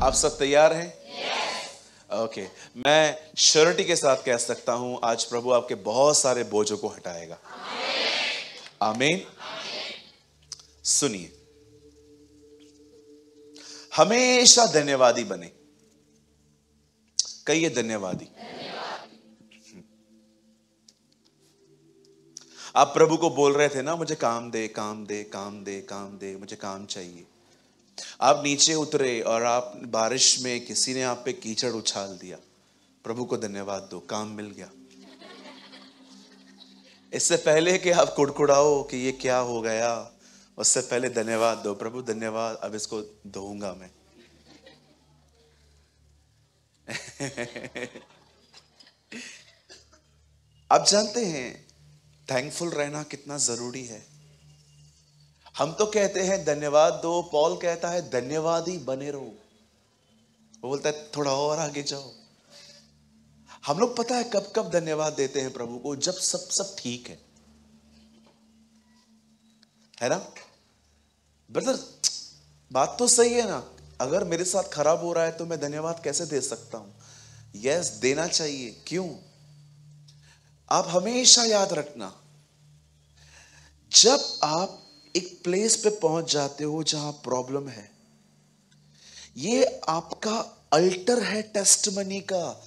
आप सब तैयार हैं? ओके, मैं श्योरिटी के साथ कह सकता हूं आज प्रभु आपके बहुत सारे बोझों को हटाएगा। आमीन। सुनिए, हमेशा धन्यवादी बने। कहिए धन्यवादी। आप प्रभु को बोल रहे थे ना, मुझे काम दे, काम दे, काम दे, काम दे, मुझे काम चाहिए। आप नीचे उतरे और आप बारिश में किसी ने आप पे कीचड़ उछाल दिया, प्रभु को धन्यवाद दो, काम मिल गया। इससे पहले कि आप कुड़कुड़ाओ कि ये क्या हो गया, उससे पहले धन्यवाद दो, प्रभु धन्यवाद, अब इसको धोऊंगा मैं। आप जानते हैं थैंकफुल रहना कितना जरूरी है। हम तो कहते हैं धन्यवाद दो, पॉल कहता है धन्यवादी बने रहो। वो बोलता है थोड़ा और आगे जाओ। हम लोग पता है कब कब धन्यवाद देते हैं प्रभु को, जब सब ठीक है ना ब्रदर? बात तो सही है ना। अगर मेरे साथ खराब हो रहा है तो मैं धन्यवाद कैसे दे सकता हूं? यस, देना चाहिए। क्यों? आप हमेशा याद रखना, जब आप एक प्लेस पे पहुंच जाते हो जहां प्रॉब्लम है, ये आपका अल्टर है टेस्टमनी का,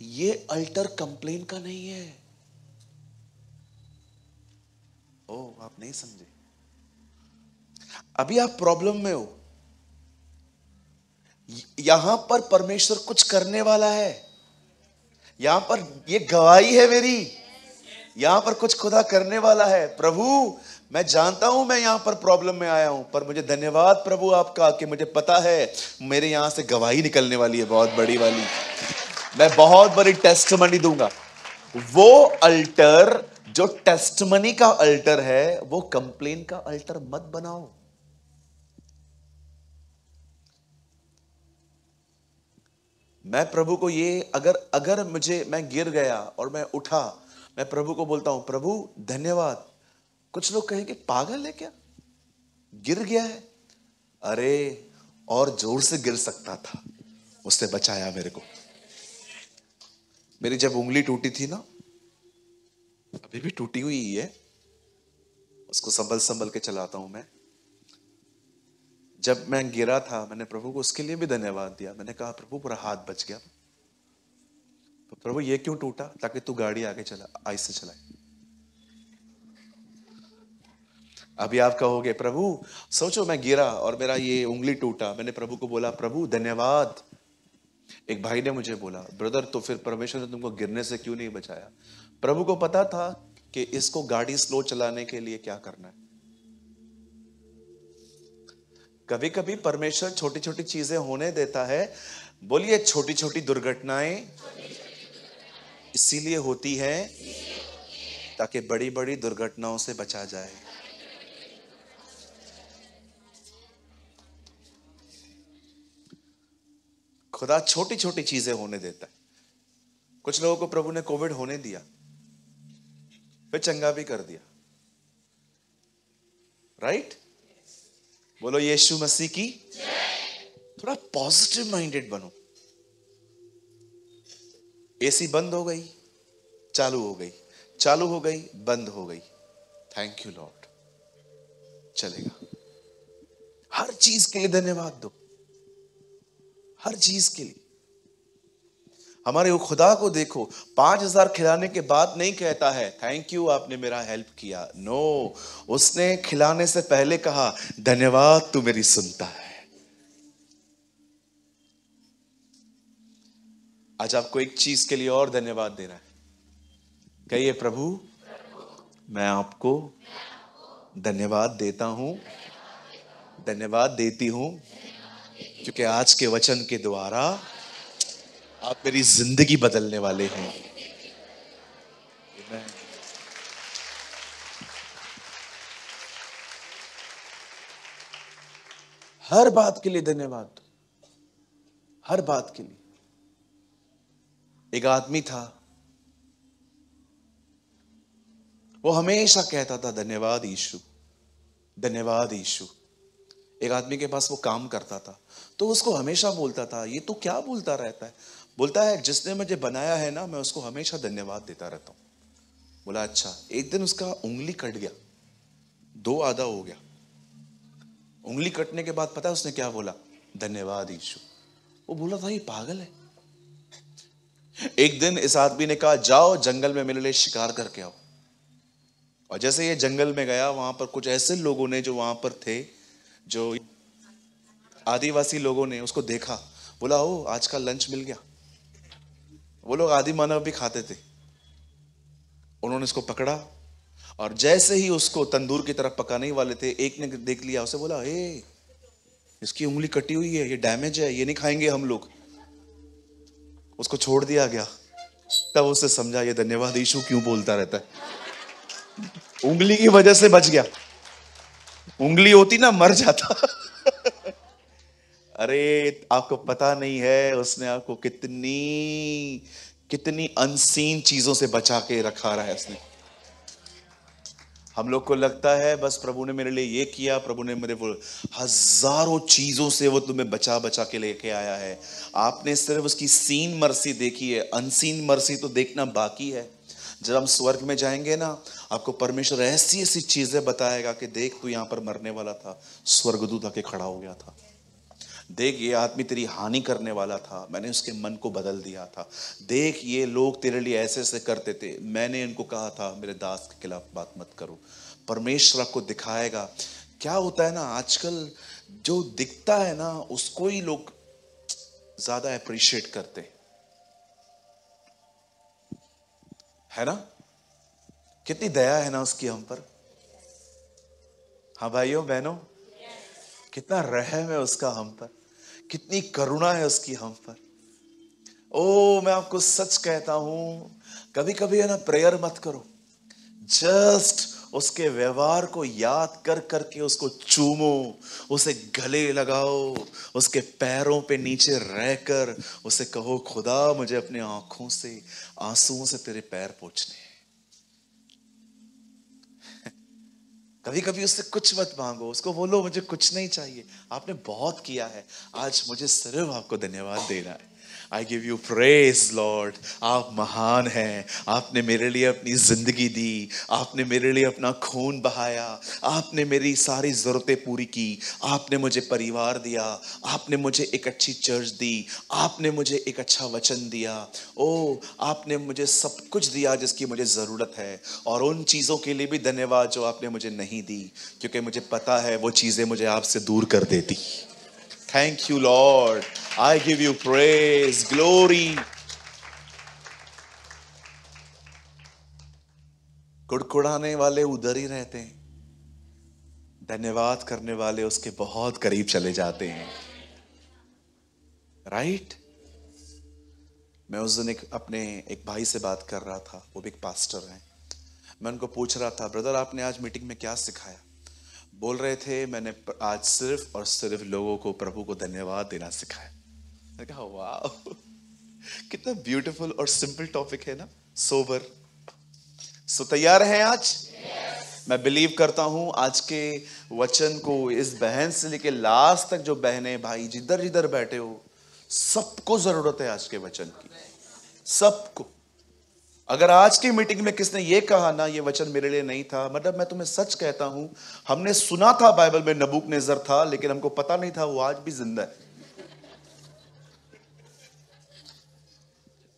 ये अल्टर कंप्लेन का नहीं है। ओ, आप नहीं समझे। अभी आप प्रॉब्लम में हो, यहां पर परमेश्वर कुछ करने वाला है। यहां पर ये गवाही है मेरी, यहां पर कुछ खुदा करने वाला है। प्रभु, मैं जानता हूं मैं यहां पर प्रॉब्लम में आया हूं, पर मुझे धन्यवाद प्रभु आपका कि मुझे पता है मेरे यहां से गवाही निकलने वाली है, बहुत बड़ी वाली। मैं बहुत बड़ी टेस्टमनी दूंगा। वो अल्टर जो टेस्टमनी का अल्टर है, वो कंप्लेन का अल्टर मत बनाओ। मैं प्रभु को ये, अगर मैं गिर गया और मैं उठा, मैं प्रभु को बोलता हूं प्रभु धन्यवाद। कुछ लोग कहेंगे पागल है क्या, गिर गया है। अरे और जोर से गिर सकता था, उसने बचाया मेरे को। मेरी जब उंगली टूटी थी ना, अभी भी टूटी हुई ही है, उसको संभल संभल के चलाता हूं मैं। जब मैं गिरा था, मैंने प्रभु को उसके लिए भी धन्यवाद दिया। मैंने कहा प्रभु पूरा हाथ बच गया। तो प्रभु ये क्यों टूटा? ताकि तू गाड़ी आगे चला, आहिस्ते चलाए। अभी आप कहोगे प्रभु, सोचो मैं गिरा और मेरा ये उंगली टूटा, मैंने प्रभु को बोला प्रभु धन्यवाद। एक भाई ने मुझे बोला ब्रदर, तो फिर परमेश्वर ने तुमको गिरने से क्यों नहीं बचाया? प्रभु को पता था कि इसको गाड़ी स्लो चलाने के लिए क्या करना है। कभी कभी परमेश्वर छोटी छोटी चीजें होने देता है। बोलिए, छोटी छोटी दुर्घटनाएं इसीलिए होती है ताकि बड़ी बड़ी दुर्घटनाओं से बचा जाए। खुदा छोटी छोटी चीजें होने देता है। कुछ लोगों को प्रभु ने कोविड होने दिया, फिर चंगा भी कर दिया। राइट? बोलो यीशु मसीह की। थोड़ा पॉजिटिव माइंडेड बनो। एसी बंद हो गई, चालू हो गई, चालू हो गई, बंद हो गई, थैंक यू लॉर्ड, चलेगा। हर चीज के लिए धन्यवाद दो, हर चीज के लिए। हमारे वो खुदा को देखो, 5,000 खिलाने के बाद नहीं कहता है थैंक यू आपने मेरा हेल्प किया। नो, उसने खिलाने से पहले कहा धन्यवाद तू मेरी सुनता है। आज आपको एक चीज के लिए और धन्यवाद देना है। कहिए प्रभु, मैं आपको धन्यवाद देता हूं, धन्यवाद देती हूं, क्योंकि आज के वचन के द्वारा आप मेरी जिंदगी बदलने वाले हैं। हर बात के लिए धन्यवाद दो, हर बात के लिए। एक आदमी था, वो हमेशा कहता था धन्यवाद यीशु, धन्यवाद यीशु। एक आदमी के पास वो काम करता था, तो उसको हमेशा बोलता था, ये तो क्या बोलता रहता है, बोलता है जिसने मुझे बनाया है ना, मैं उसको हमेशा धन्यवाद देता रहता हूँ। बोला अच्छा। एक दिन उसका उंगली कट गया, दो आधा हो गया। उंगली कटने के बाद पता है उसने क्या बोला? धन्यवाद यीशु। वो बोला था ये पागल है। एक दिन इस आदमी ने कहा जाओ जंगल में मेरे लिए शिकार करके आओ। और जैसे ये जंगल में गया, वहां पर कुछ ऐसे लोगों ने जो वहां पर थे, जो आदिवासी लोगों ने उसको देखा। बोला ओ आज का लंच मिल गया। वो लोग आदि मानव भी खाते थे। उन्होंने इसको पकड़ा और जैसे ही उसको तंदूर की तरफ पकाने वाले थे, एक ने देख लिया उसे, बोला ए इसकी उंगली कटी हुई है, ये डैमेज है, ये नहीं खाएंगे हम लोग। उसको छोड़ दिया गया। तब उसने समझा ये धन्यवाद यीशु क्यों बोलता रहता है। उंगली की वजह से बच गया, उंगली होती ना मर जाता। अरे आपको पता नहीं है उसने आपको कितनी कितनी अनसीन चीजों से बचा के रखा रहा है उसने। हम लोग को लगता है बस प्रभु ने मेरे लिए ये किया, प्रभु ने मेरे वो हजारों चीजों से वो तुम्हें बचा बचा के लेके आया है। आपने सिर्फ उसकी सीन मर्सी देखी है, अनसीन मर्सी तो देखना बाकी है। जब हम स्वर्ग में जाएंगे ना, आपको परमेश्वर ऐसी ऐसी चीजें बताएगा कि देख तू यहां पर मरने वाला था, स्वर्गदूत आके खड़ा हो गया था। देख ये आदमी तेरी हानि करने वाला था, मैंने उसके मन को बदल दिया था। देख ये लोग तेरे लिए ऐसे ऐसे करते थे, मैंने इनको कहा था मेरे दास के खिलाफ बात मत करो। परमेश्वर आपको दिखाएगा। क्या होता है ना, आजकल जो दिखता है ना उसको ही लोग ज्यादा अप्रिशिएट करते है ना। कितनी दया है ना उसकी हम पर। हाँ भाइयों बहनों, कितना रहम है उसका हम पर, कितनी करुणा है उसकी हम पर। ओ मैं आपको सच कहता हूं, कभी कभी है ना प्रेयर मत करो, जस्ट उसके व्यवहार को याद कर करके उसको चूमो, उसे गले लगाओ, उसके पैरों पे नीचे रहकर उसे कहो खुदा मुझे अपने आंखों से आंसुओं से तेरे पैर पोंछने। कभी कभी उससे कुछ मत मांगो, उसको बोलो मुझे कुछ नहीं चाहिए, आपने बहुत किया है, आज मुझे सिर्फ आपको धन्यवाद देना है। आई गिव यू प्रेज लॉर्ड, आप महान हैं, आपने मेरे लिए अपनी जिंदगी दी, आपने मेरे लिए अपना खून बहाया, आपने मेरी सारी जरूरतें पूरी की, आपने मुझे परिवार दिया, आपने मुझे एक अच्छी चर्च दी, आपने मुझे एक अच्छा वचन दिया। ओ आपने मुझे सब कुछ दिया जिसकी मुझे जरूरत है, और उन चीजों के लिए भी धन्यवाद जो आपने मुझे नहीं दी, क्योंकि मुझे पता है वो चीजें मुझे आपसे दूर कर देती। Thank you lord, I give you praise glory. कुड़कुड़ाने वाले उधर ही रहते हैं, धन्यवाद करने वाले उसके बहुत करीब चले जाते हैं। राइट। मैं उस दिन अपने एक भाई से बात कर रहा था, वो भी एक पास्टर हैं। मैं उनको पूछ रहा था ब्रदर आपने आज मीटिंग में क्या सिखाया। बोल रहे थे मैंने आज सिर्फ और सिर्फ लोगों को प्रभु को धन्यवाद देना सिखाया। मैंने कहा वाह, कितना ब्यूटीफुल और सिंपल टॉपिक है ना, सोबर। सो तैयार हैं आज? मैं बिलीव करता हूं आज के वचन को इस बहन से लेके लास्ट तक जो बहनें भाई जिधर जिधर बैठे हो, सबको जरूरत है आज के वचन की, सबको। अगर आज की मीटिंग में किसने ये कहा ना ये वचन मेरे लिए नहीं था, मतलब मैं तुम्हें सच कहता हूं, हमने सुना था बाइबल में नबूकनेस्सर था, लेकिन हमको पता नहीं था वो आज भी जिंदा है।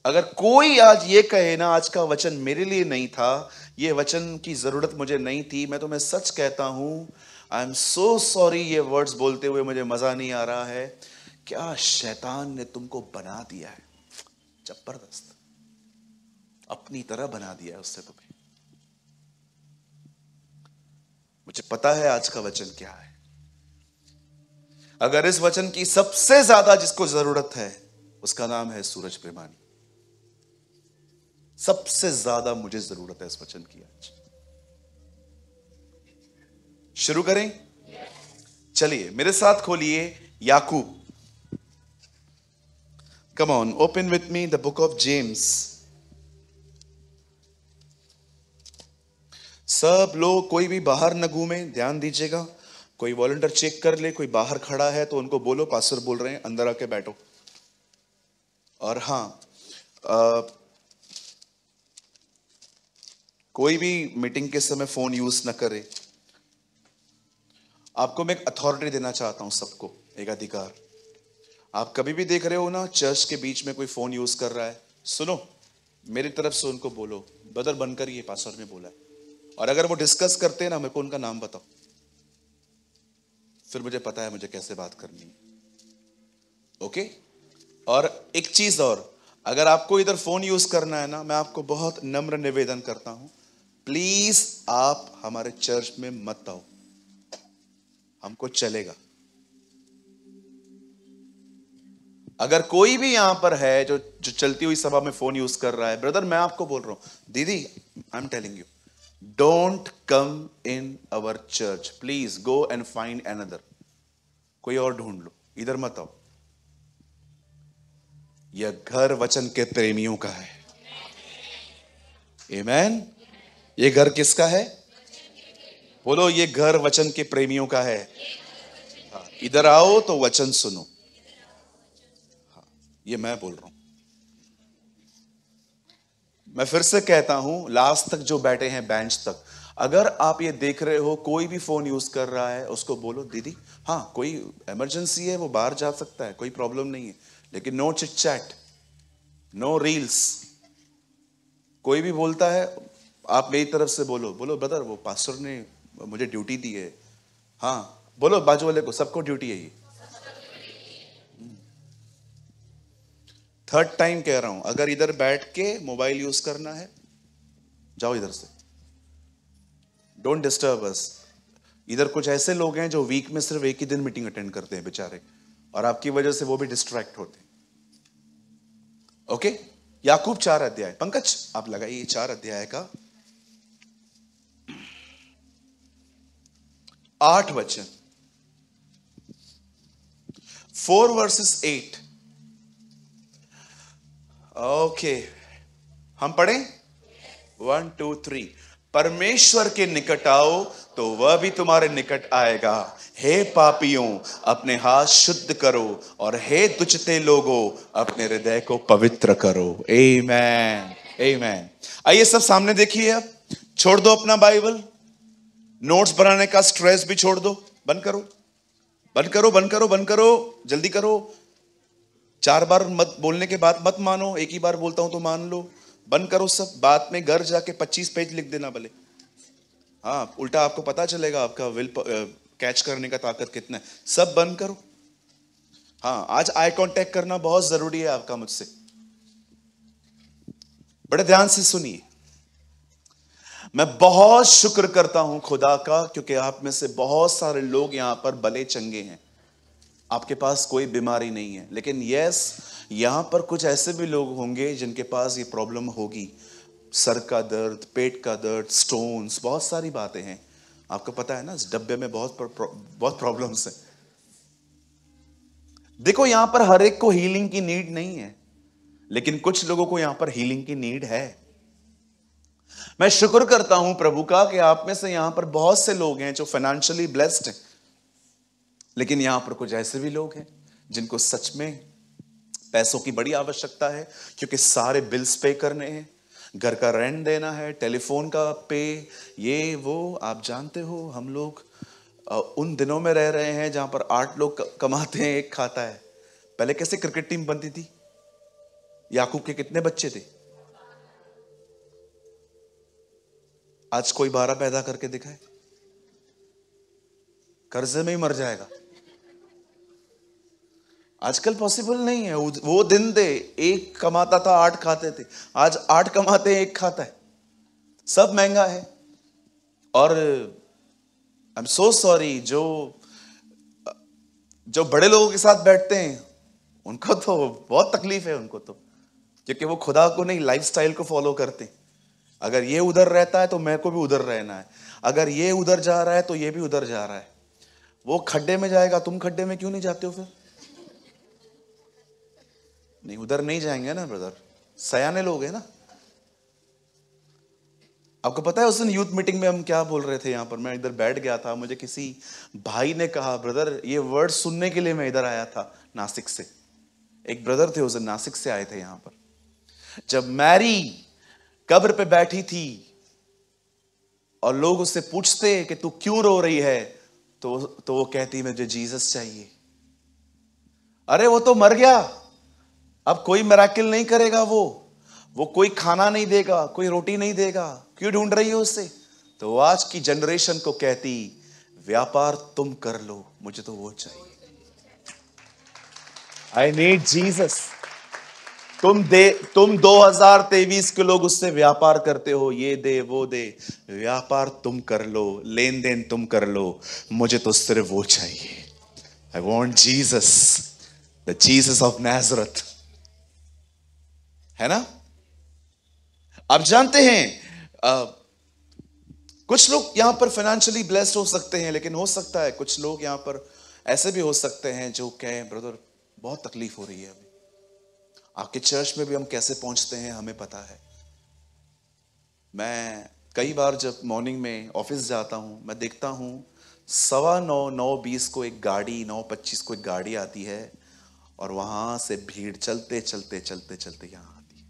अगर कोई आज ये कहे ना आज का वचन मेरे लिए नहीं था, ये वचन की जरूरत मुझे नहीं थी, मैं तुम्हें सच कहता हूं, आई एम सो सॉरी, ये वर्ड्स बोलते हुए मुझे मजा नहीं आ रहा है। क्या शैतान ने तुमको बना दिया है, जबरदस्त अपनी तरह बना दिया है उससे तुम्हें। मुझे पता है आज का वचन क्या है। अगर इस वचन की सबसे ज्यादा जिसको जरूरत है उसका नाम है सूरज प्रेमानी। सबसे ज्यादा मुझे जरूरत है इस वचन की आज। शुरू करें? चलिए मेरे साथ खोलिए Yakub. Come on, open with me the book of James. सब लोग कोई भी बाहर न घूमे, ध्यान दीजिएगा। कोई वॉलंटियर चेक कर ले, कोई बाहर खड़ा है तो उनको बोलो पास्टर बोल रहे हैं, अंदर आके बैठो। और हाँ, कोई भी मीटिंग के समय फोन यूज न करे। आपको मैं एक अथॉरिटी देना चाहता हूं सबको, एक अधिकार। आप कभी भी देख रहे हो ना चर्च के बीच में कोई फोन यूज कर रहा है, सुनो, मेरी तरफ से उनको बोलो ब्रदर बनकर ये पास्टर ने बोला है। और अगर वो डिस्कस करते हैं ना, मेरे को उनका नाम बताओ, फिर मुझे पता है मुझे कैसे बात करनी है। ओके। और एक चीज और, अगर आपको इधर फोन यूज करना है ना, मैं आपको बहुत नम्र निवेदन करता हूं, प्लीज आप हमारे चर्च में मत आओ, हमको चलेगा। अगर कोई भी यहां पर है जो चलती हुई सभा में फोन यूज कर रहा है, ब्रदर मैं आपको बोल रहा हूं, दीदी I am telling you, don't come in our church, please go and find another, कोई और ढूंढ लो, इधर मत आओ। यह घर वचन के प्रेमियों का है। आमेन। ये घर किसका है? बोलो, ये घर वचन के प्रेमियों का है। हाँ, इधर आओ तो वचन सुनो। हाँ, ये मैं बोल रहा हूं। मैं फिर से कहता हूं, लास्ट तक जो बैठे हैं बेंच तक, अगर आप ये देख रहे हो कोई भी फोन यूज कर रहा है, उसको बोलो दीदी हाँ कोई इमरजेंसी है, वो बाहर जा सकता है, कोई प्रॉब्लम नहीं है, लेकिन no chit chat, no reels. कोई भी बोलता है, आप मेरी तरफ से बोलो, बोलो ब्रदर वो पास्टर ने मुझे ड्यूटी दी है। हाँ बोलो बाजू वाले को, सबको ड्यूटी है ये। थर्ड टाइम कह रहा हूं, अगर इधर बैठ के मोबाइल यूज करना है, जाओ इधर से, डोंट डिस्टर्ब अस। इधर कुछ ऐसे लोग हैं जो वीक में सिर्फ एक ही दिन मीटिंग अटेंड करते हैं बेचारे, और आपकी वजह से वो भी डिस्ट्रैक्ट होते हैं। ओके। याकूब 4 अध्याय, पंकज आप लगाइए 4 अध्याय का 8 वचन, 4 वर्सेस 8। ओके, हम पढ़ें 1 2 3। परमेश्वर के निकट आओ तो वह भी तुम्हारे निकट आएगा। हे पापियों अपने हाथ शुद्ध करो, और हे दुष्टते लोगों अपने हृदय को पवित्र करो। आमेन आमेन। आइए सब सामने देखिए। अब छोड़ दो अपना बाइबल, नोट्स बनाने का स्ट्रेस भी छोड़ दो, बंद करो बंद करो बंद करो बंद करो, जल्दी करो। 4 बार मत बोलने के बाद मत मानो, एक ही बार बोलता हूं तो मान लो। बंद करो सब, बाद में घर जाके 25 पेज लिख देना भले। हाँ, उल्टा आपको पता चलेगा आपका विल कैच करने का ताकत कितना है। सब बंद करो। हाँ, आज आई कांटेक्ट करना बहुत जरूरी है आपका मुझसे, बड़े ध्यान से सुनिए। मैं बहुत शुक्र करता हूं खुदा का, क्योंकि आप में से बहुत सारे लोग यहां पर भले चंगे हैं, आपके पास कोई बीमारी नहीं है, लेकिन यस यहां पर कुछ ऐसे भी लोग होंगे जिनके पास ये प्रॉब्लम होगी, सर का दर्द, पेट का दर्द, स्टोन्स, बहुत सारी बातें हैं। आपको पता है ना इस डब्बे में बहुत प्रॉब्लम्स हैं। देखो यहां पर हर एक को हीलिंग की नीड नहीं है, लेकिन कुछ लोगों को यहां पर हीलिंग की नीड है। मैं शुक्र करता हूं प्रभु का कि आप में से यहां पर बहुत से लोग हैं जो फाइनेंशियली ब्लेस्ड हैं, लेकिन यहां पर कुछ ऐसे भी लोग हैं जिनको सच में पैसों की बड़ी आवश्यकता है, क्योंकि सारे बिल्स पे करने हैं, घर का रेंट देना है, टेलीफोन का पे, ये वो। आप जानते हो हम लोग उन दिनों में रह रहे हैं जहां पर 8 लोग कमाते हैं, एक खाता है। पहले कैसे क्रिकेट टीम बनती थी? याकूब के कितने बच्चे थे? आज कोई 12 पैदा करके दिखाए, कर्जे में ही मर जाएगा। आजकल पॉसिबल नहीं है। वो दिन थे एक कमाता था 8 खाते थे, आज 8 कमाते हैं, एक खाता है। सब महंगा है। और आई एम सो सॉरी, जो बड़े लोगों के साथ बैठते हैं उनको तो बहुत तकलीफ है, उनको तो, क्योंकि वो खुदा को नहीं लाइफस्टाइल को फॉलो करते। अगर ये उधर रहता है तो मेरे को भी उधर रहना है, अगर ये उधर जा रहा है तो ये भी उधर जा रहा है। वो खड्डे में जाएगा, तुम खड्डे में क्यों नहीं जाते हो फिर? नहीं, उधर नहीं जाएंगे ना ब्रदर, सयाने लोग हैं ना। आपको पता है उस दिन यूथ मीटिंग में हम क्या बोल रहे थे? यहां पर मैं इधर बैठ गया था, मुझे किसी भाई ने कहा, ब्रदर ये वर्ड सुनने के लिए मैं इधर आया था नासिक से। एक ब्रदर थे उस दिन नासिक से आए थे यहां पर। जब मैरी कब्र पे बैठी थी और लोग उससे पूछते कि तू क्यों रो रही है, तो वो कहती मुझे जीसस चाहिए। अरे वो तो मर गया, अब कोई मिरेकल नहीं करेगा, वो कोई खाना नहीं देगा, कोई रोटी नहीं देगा, क्यों ढूंढ रही हो उससे? तो वो आज की जनरेशन को कहती व्यापार तुम कर लो, मुझे तो वो चाहिए। I need Jesus. तुम 2023 के लोग उससे व्यापार करते हो, ये दे वो दे। व्यापार तुम कर लो, लेन देन तुम कर लो, मुझे तो सिर्फ वो चाहिए। I want Jesus, the Jesus of Nazareth. है ना? आप जानते हैं कुछ लोग यहां पर फाइनेंशियली ब्लेस्ड हो सकते हैं, लेकिन हो सकता है कुछ लोग यहां पर ऐसे भी हो सकते हैं जो कहें ब्रदर बहुत तकलीफ हो रही है अभी। आपके चर्च में भी हम कैसे पहुंचते हैं हमें पता है। मैं कई बार जब मॉर्निंग में ऑफिस जाता हूं, मैं देखता हूं 9:15 9:20 को एक गाड़ी, 9:25 को एक गाड़ी आती है और वहां से भीड़ चलते चलते चलते चलते यहां आती है।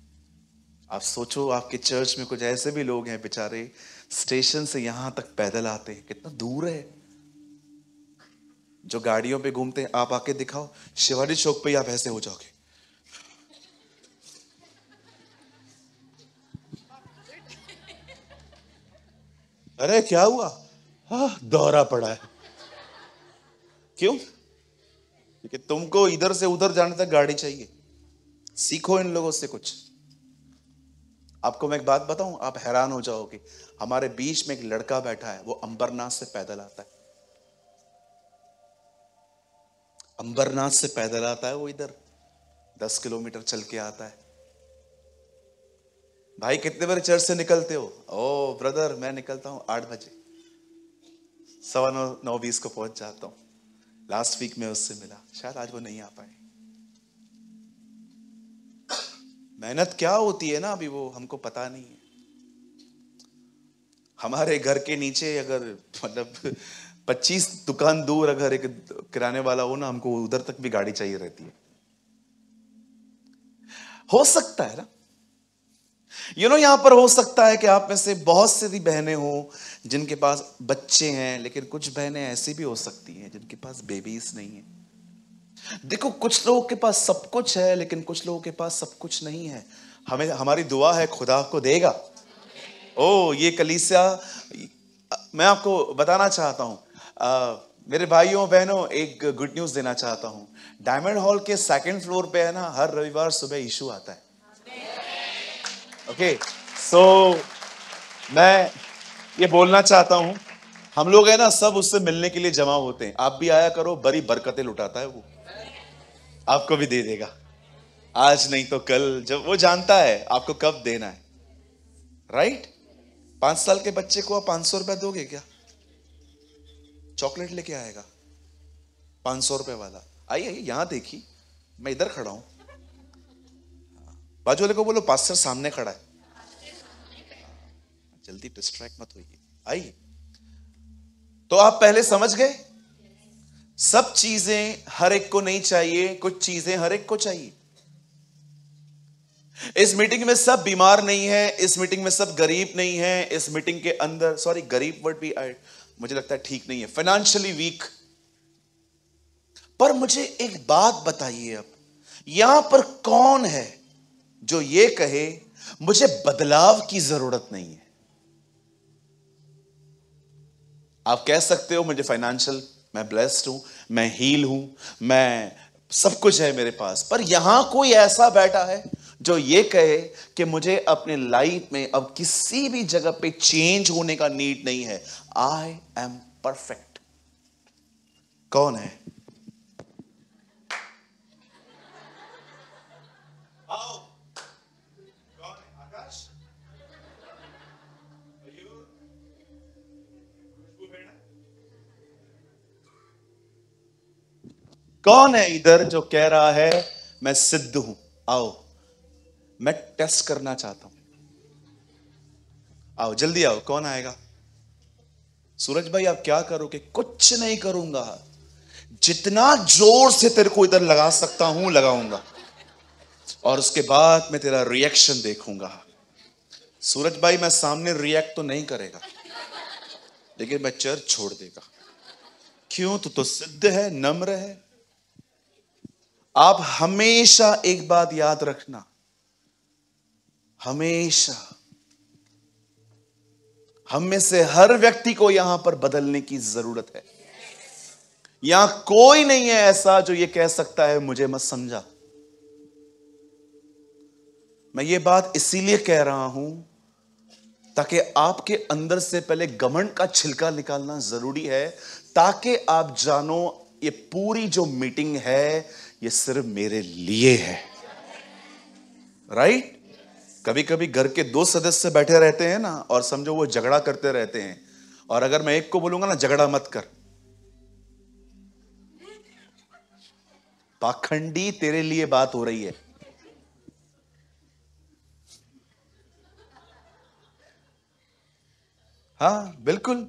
आप सोचो आपके चर्च में कुछ ऐसे भी लोग हैं बेचारे स्टेशन से यहां तक पैदल आते हैं, कितना दूर है। जो गाड़ियों पे घूमते हैं, आप आके दिखाओ शिवाजी चौक पे आप ऐसे हो जाओगे। अरे क्या हुआ? हाँ, दौरा पड़ा है। क्यों? क्योंकि तुमको इधर से उधर जाने तक गाड़ी चाहिए। सीखो इन लोगों से कुछ। आपको मैं एक बात बताऊं, आप हैरान हो जाओगे। हमारे बीच में एक लड़का बैठा है, वो अंबरनाथ से पैदल आता है। अंबरनाथ से पैदल आता है वो, इधर 10 किलोमीटर चल के आता है। भाई कितने बजे चर्च से निकलते हो? ओ ब्रदर मैं निकलता हूं 8 बजे, 9:15 9:20 को पहुंच जाता हूं। लास्ट वीक में उससे मिला, शायद आज वो नहीं आ पाए। मेहनत क्या होती है ना अभी वो हमको पता नहीं है। हमारे घर के नीचे अगर मतलब 25 दुकान दूर अगर एक किराने वाला हो ना, हमको उधर तक भी गाड़ी चाहिए रहती है। हो सकता है ना, यहां पर हो सकता है कि आप में से बहुत सी बहनें हो जिनके पास बच्चे हैं, लेकिन कुछ बहनें ऐसी भी हो सकती हैं जिनके पास बेबीज नहीं है। देखो कुछ लोगों के पास सब कुछ है, लेकिन कुछ लोगों के पास सब कुछ नहीं है। हमें हमारी दुआ है खुदा आपको देगा। ओ ये कलीसिया, मैं आपको बताना चाहता हूं मेरे भाइयों बहनों, एक गुड न्यूज देना चाहता हूं। डायमंड हॉल के 2nd फ्लोर पे है ना, हर रविवार सुबह यीशु आता है। ओके, सो मैं ये बोलना चाहता हूं, हम लोग है ना सब उससे मिलने के लिए जमा होते हैं। आप भी आया करो, बड़ी बरकतें लुटाता है वो, आपको भी दे देगा। आज नहीं तो कल, जब वो जानता है आपको कब देना है। राइट? 5 साल के बच्चे को आप 500 रुपया दोगे क्या? चॉकलेट लेके आएगा 500 रुपए वाला। आइए आइए यहां देखिए, मैं इधर खड़ा हूं, बाजू वाले को बोलो पास्टर सामने खड़ा है। जल्दी डिस्ट्रैक्ट मत होइए, आइए। तो आप पहले समझ गए, सब चीजें हर एक को नहीं चाहिए, कुछ चीजें हर एक को चाहिए। इस मीटिंग में सब बीमार नहीं है, इस मीटिंग में सब गरीब नहीं है, इस मीटिंग के अंदर, सॉरी गरीब वर्ड भी मुझे लगता है ठीक नहीं है, फाइनेंशियली वीक। पर मुझे एक बात बताइए, अब यहां पर कौन है जो ये कहे मुझे बदलाव की जरूरत नहीं है? आप कह सकते हो मुझे फाइनेंशियल, मैं ब्लेस्ड हूं, मैं हील हूं, मैं सब कुछ है मेरे पास, पर यहां कोई ऐसा बैठा है जो ये कहे कि मुझे अपने लाइफ में अब किसी भी जगह पे चेंज होने का नीड नहीं है, आई एम परफेक्ट? कौन है? आओ, कौन है? आकाश, कौन है इधर जो कह रहा है मैं सिद्ध हूं? आओ, मैं टेस्ट करना चाहता हूं। आओ जल्दी आओ, कौन आएगा? सूरज भाई आप क्या करोगे? कुछ नहीं करूंगा, जितना जोर से तेरे को इधर लगा सकता हूं लगाऊंगा, और उसके बाद मैं तेरा रिएक्शन देखूंगा। सूरज भाई मैं सामने रिएक्ट तो नहीं करेगा, लेकिन मैं चर्च छोड़ देगा। क्यों? तू तो सिद्ध है, नम्र है। आप हमेशा एक बात याद रखना, हमेशा हम में से हर व्यक्ति को यहां पर बदलने की जरूरत है। यहां कोई नहीं है ऐसा जो ये कह सकता है मुझे मत समझा। मैं ये बात इसीलिए कह रहा हूं ताकि आपके अंदर से पहले घमंड का छिलका निकालना जरूरी है, ताकि आप जानो ये पूरी जो मीटिंग है ये सिर्फ मेरे लिए है। राइट? कभी कभी घर के 2 सदस्य बैठे रहते हैं ना, और समझो वो झगड़ा करते रहते हैं, और अगर मैं एक को बोलूंगा ना झगड़ा मत कर, पाखंडी तेरे लिए बात हो रही है। हाँ बिल्कुल।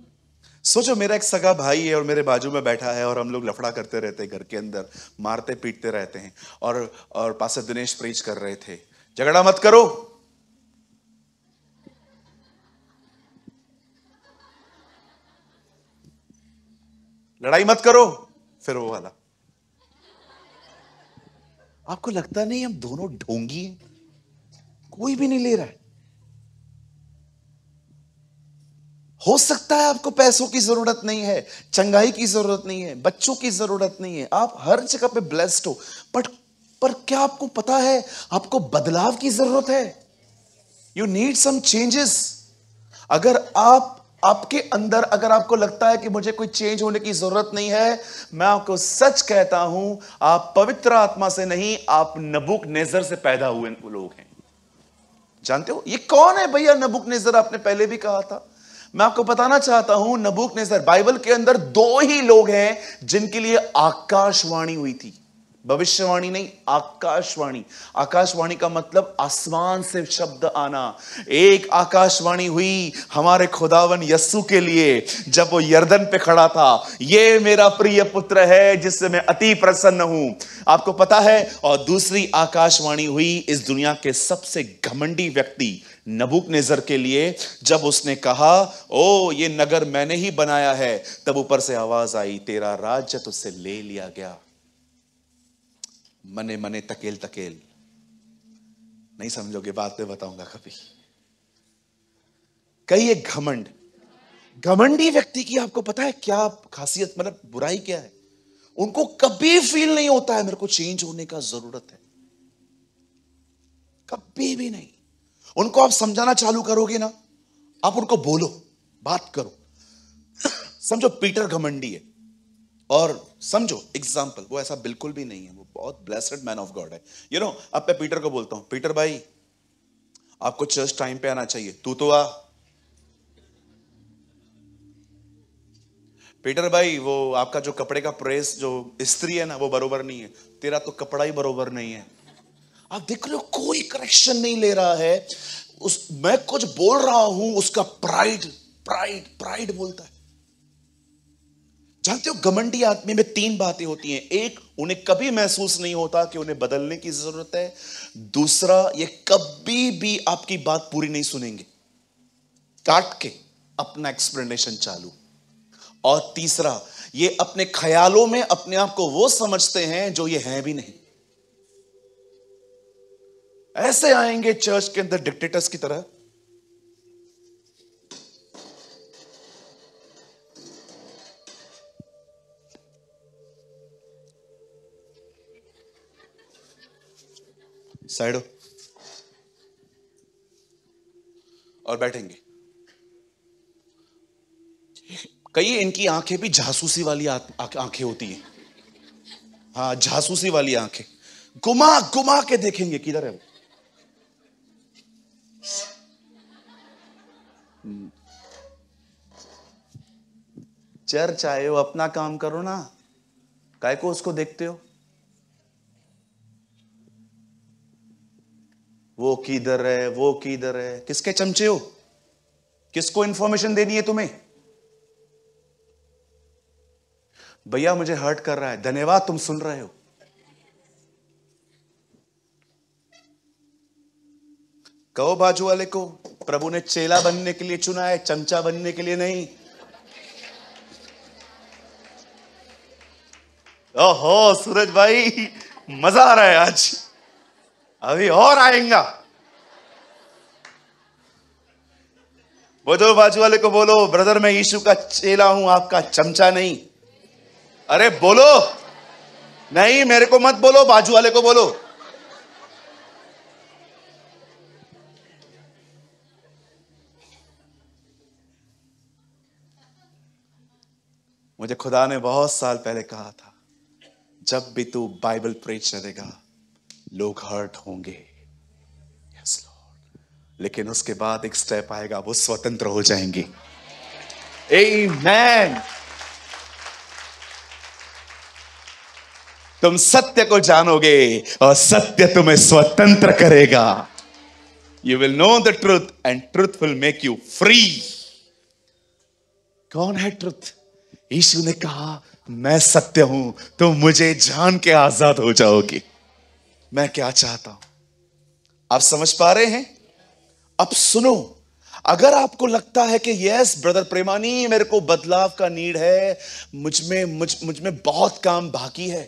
सोचो मेरा एक सगा भाई है और मेरे बाजू में बैठा है, और हम लोग लफड़ा करते रहते हैं घर के अंदर, मारते पीटते रहते हैं, और पास्टर दिनेश प्रीच कर रहे थे झगड़ा मत करो, लड़ाई मत करो, फिर वो वाला। आपको लगता नहीं हम दोनों ढोंगी हैं? कोई भी नहीं ले रहा है। हो सकता है आपको पैसों की जरूरत नहीं है, चंगाई की जरूरत नहीं है, बच्चों की जरूरत नहीं है, आप हर जगह पे ब्लेस्ड हो, बट पर क्या आपको पता है आपको बदलाव की जरूरत है? You need some changes. अगर आपके अंदर अगर आपको लगता है कि मुझे कोई चेंज होने की जरूरत नहीं है, मैं आपको सच कहता हूं, आप पवित्र आत्मा से नहीं, आप नबूकदनेस्सर से पैदा हुए लोग हैं। जानते हो ये कौन है भैया नबूकदनेस्सर? आपने पहले भी कहा था। मैं आपको बताना चाहता हूं, नबूकदनेस्सर बाइबल के अंदर 2 ही लोग हैं जिनके लिए आकाशवाणी हुई थी। भविष्यवाणी नहीं, आकाशवाणी। आकाशवाणी का मतलब आसमान से शब्द आना। एक आकाशवाणी हुई हमारे खुदावन यस्सु के लिए जब वो यरदन पे खड़ा था, ये मेरा प्रिय पुत्र है जिससे मैं अति प्रसन्न हूं। आपको पता है? और दूसरी आकाशवाणी हुई इस दुनिया के सबसे घमंडी व्यक्ति नबूकदनेस्सर के लिए, जब उसने कहा ओ ये नगर मैंने ही बनाया है, तब ऊपर से आवाज आई तेरा राज्य तुझसे ले लिया गया। मने मने तकेल तकेल। नहीं समझोगे, बात में बताऊंगा कभी। कई एक घमंड, घमंडी व्यक्ति की आपको पता है क्या खासियत, मतलब बुराई क्या है? उनको कभी फील नहीं होता है मेरे को चेंज होने का जरूरत है, कभी भी नहीं। उनको आप समझाना चालू करोगे ना, आप उनको बोलो, बात करो। समझो पीटर घमंडी है, और समझो एग्जाम्पल वो ऐसा बिल्कुल भी नहीं है, वो बहुत ब्लेस्ड मैन ऑफ गॉड है। अब मैं पीटर को बोलता हूं, पीटर भाई आपको चर्च टाइम पे आना चाहिए, तू तो आ। पीटर भाई वो आपका जो कपड़े का प्रेस जो इस्त्री है ना वो बरोबर नहीं है, तेरा तो कपड़ा ही बरोबर नहीं है। आप देख रहे हो कोई करेक्शन नहीं ले रहा है। मैं कुछ बोल रहा हूं, उसका प्राइड प्राइड प्राइड बोलता है। जानते हो घमंडी आदमी में 3 बातें होती हैं। एक, उन्हें कभी महसूस नहीं होता कि उन्हें बदलने की जरूरत है। दूसरा, ये कभी भी आपकी बात पूरी नहीं सुनेंगे, काट के अपना एक्सप्लेनेशन चालू। और तीसरा, ये अपने ख्यालों में अपने आप को वो समझते हैं जो ये हैं भी नहीं। ऐसे आएंगे चर्च के अंदर डिक्टेटर्स की तरह। साइड हो और बैठेंगे। कई इनकी आंखें भी जासूसी वाली आंखें होती हैं। हाँ, जासूसी वाली आंखें, घुमा घुमा के देखेंगे किधर है वो। चर्च आए हो, अपना काम करो ना, काय को उसको देखते हो? वो किधर है, वो किधर है, किसके चमचे हो? किसको इंफॉर्मेशन देनी है तुम्हें? भैया मुझे हर्ट कर रहा है, धन्यवाद तुम सुन रहे हो। कहो बाजू वाले को, प्रभु ने चेला बनने के लिए चुना है, चमचा बनने के लिए नहीं। ओहो सूरज भाई, मजा आ रहा है आज, अभी और आएगा। बोलो बाजू वाले को, बोलो ब्रदर मैं यीशु का चेला हूं, आपका चमचा नहीं। अरे बोलो, नहीं मेरे को मत बोलो, बाजू वाले को बोलो। मुझे खुदा ने बहुत साल पहले कहा था, जब भी तू बाइबल प्रीच करेगा लोग हर्ट होंगे, यस लॉर्ड, लेकिन उसके बाद एक स्टेप आएगा, वो स्वतंत्र हो जाएंगे। आमीन। तुम सत्य को जानोगे और सत्य तुम्हें स्वतंत्र करेगा। You will know the truth and truth will make you free. कौन है ट्रूथ? यीशु ने कहा मैं सत्य हूं, तुम मुझे जान के आजाद हो जाओगे। मैं क्या चाहता हूं आप समझ पा रहे हैं? अब सुनो, अगर आपको लगता है कि यस ब्रदर प्रेमानी मेरे को बदलाव का नीड है, मुझ में बहुत काम बाकी है,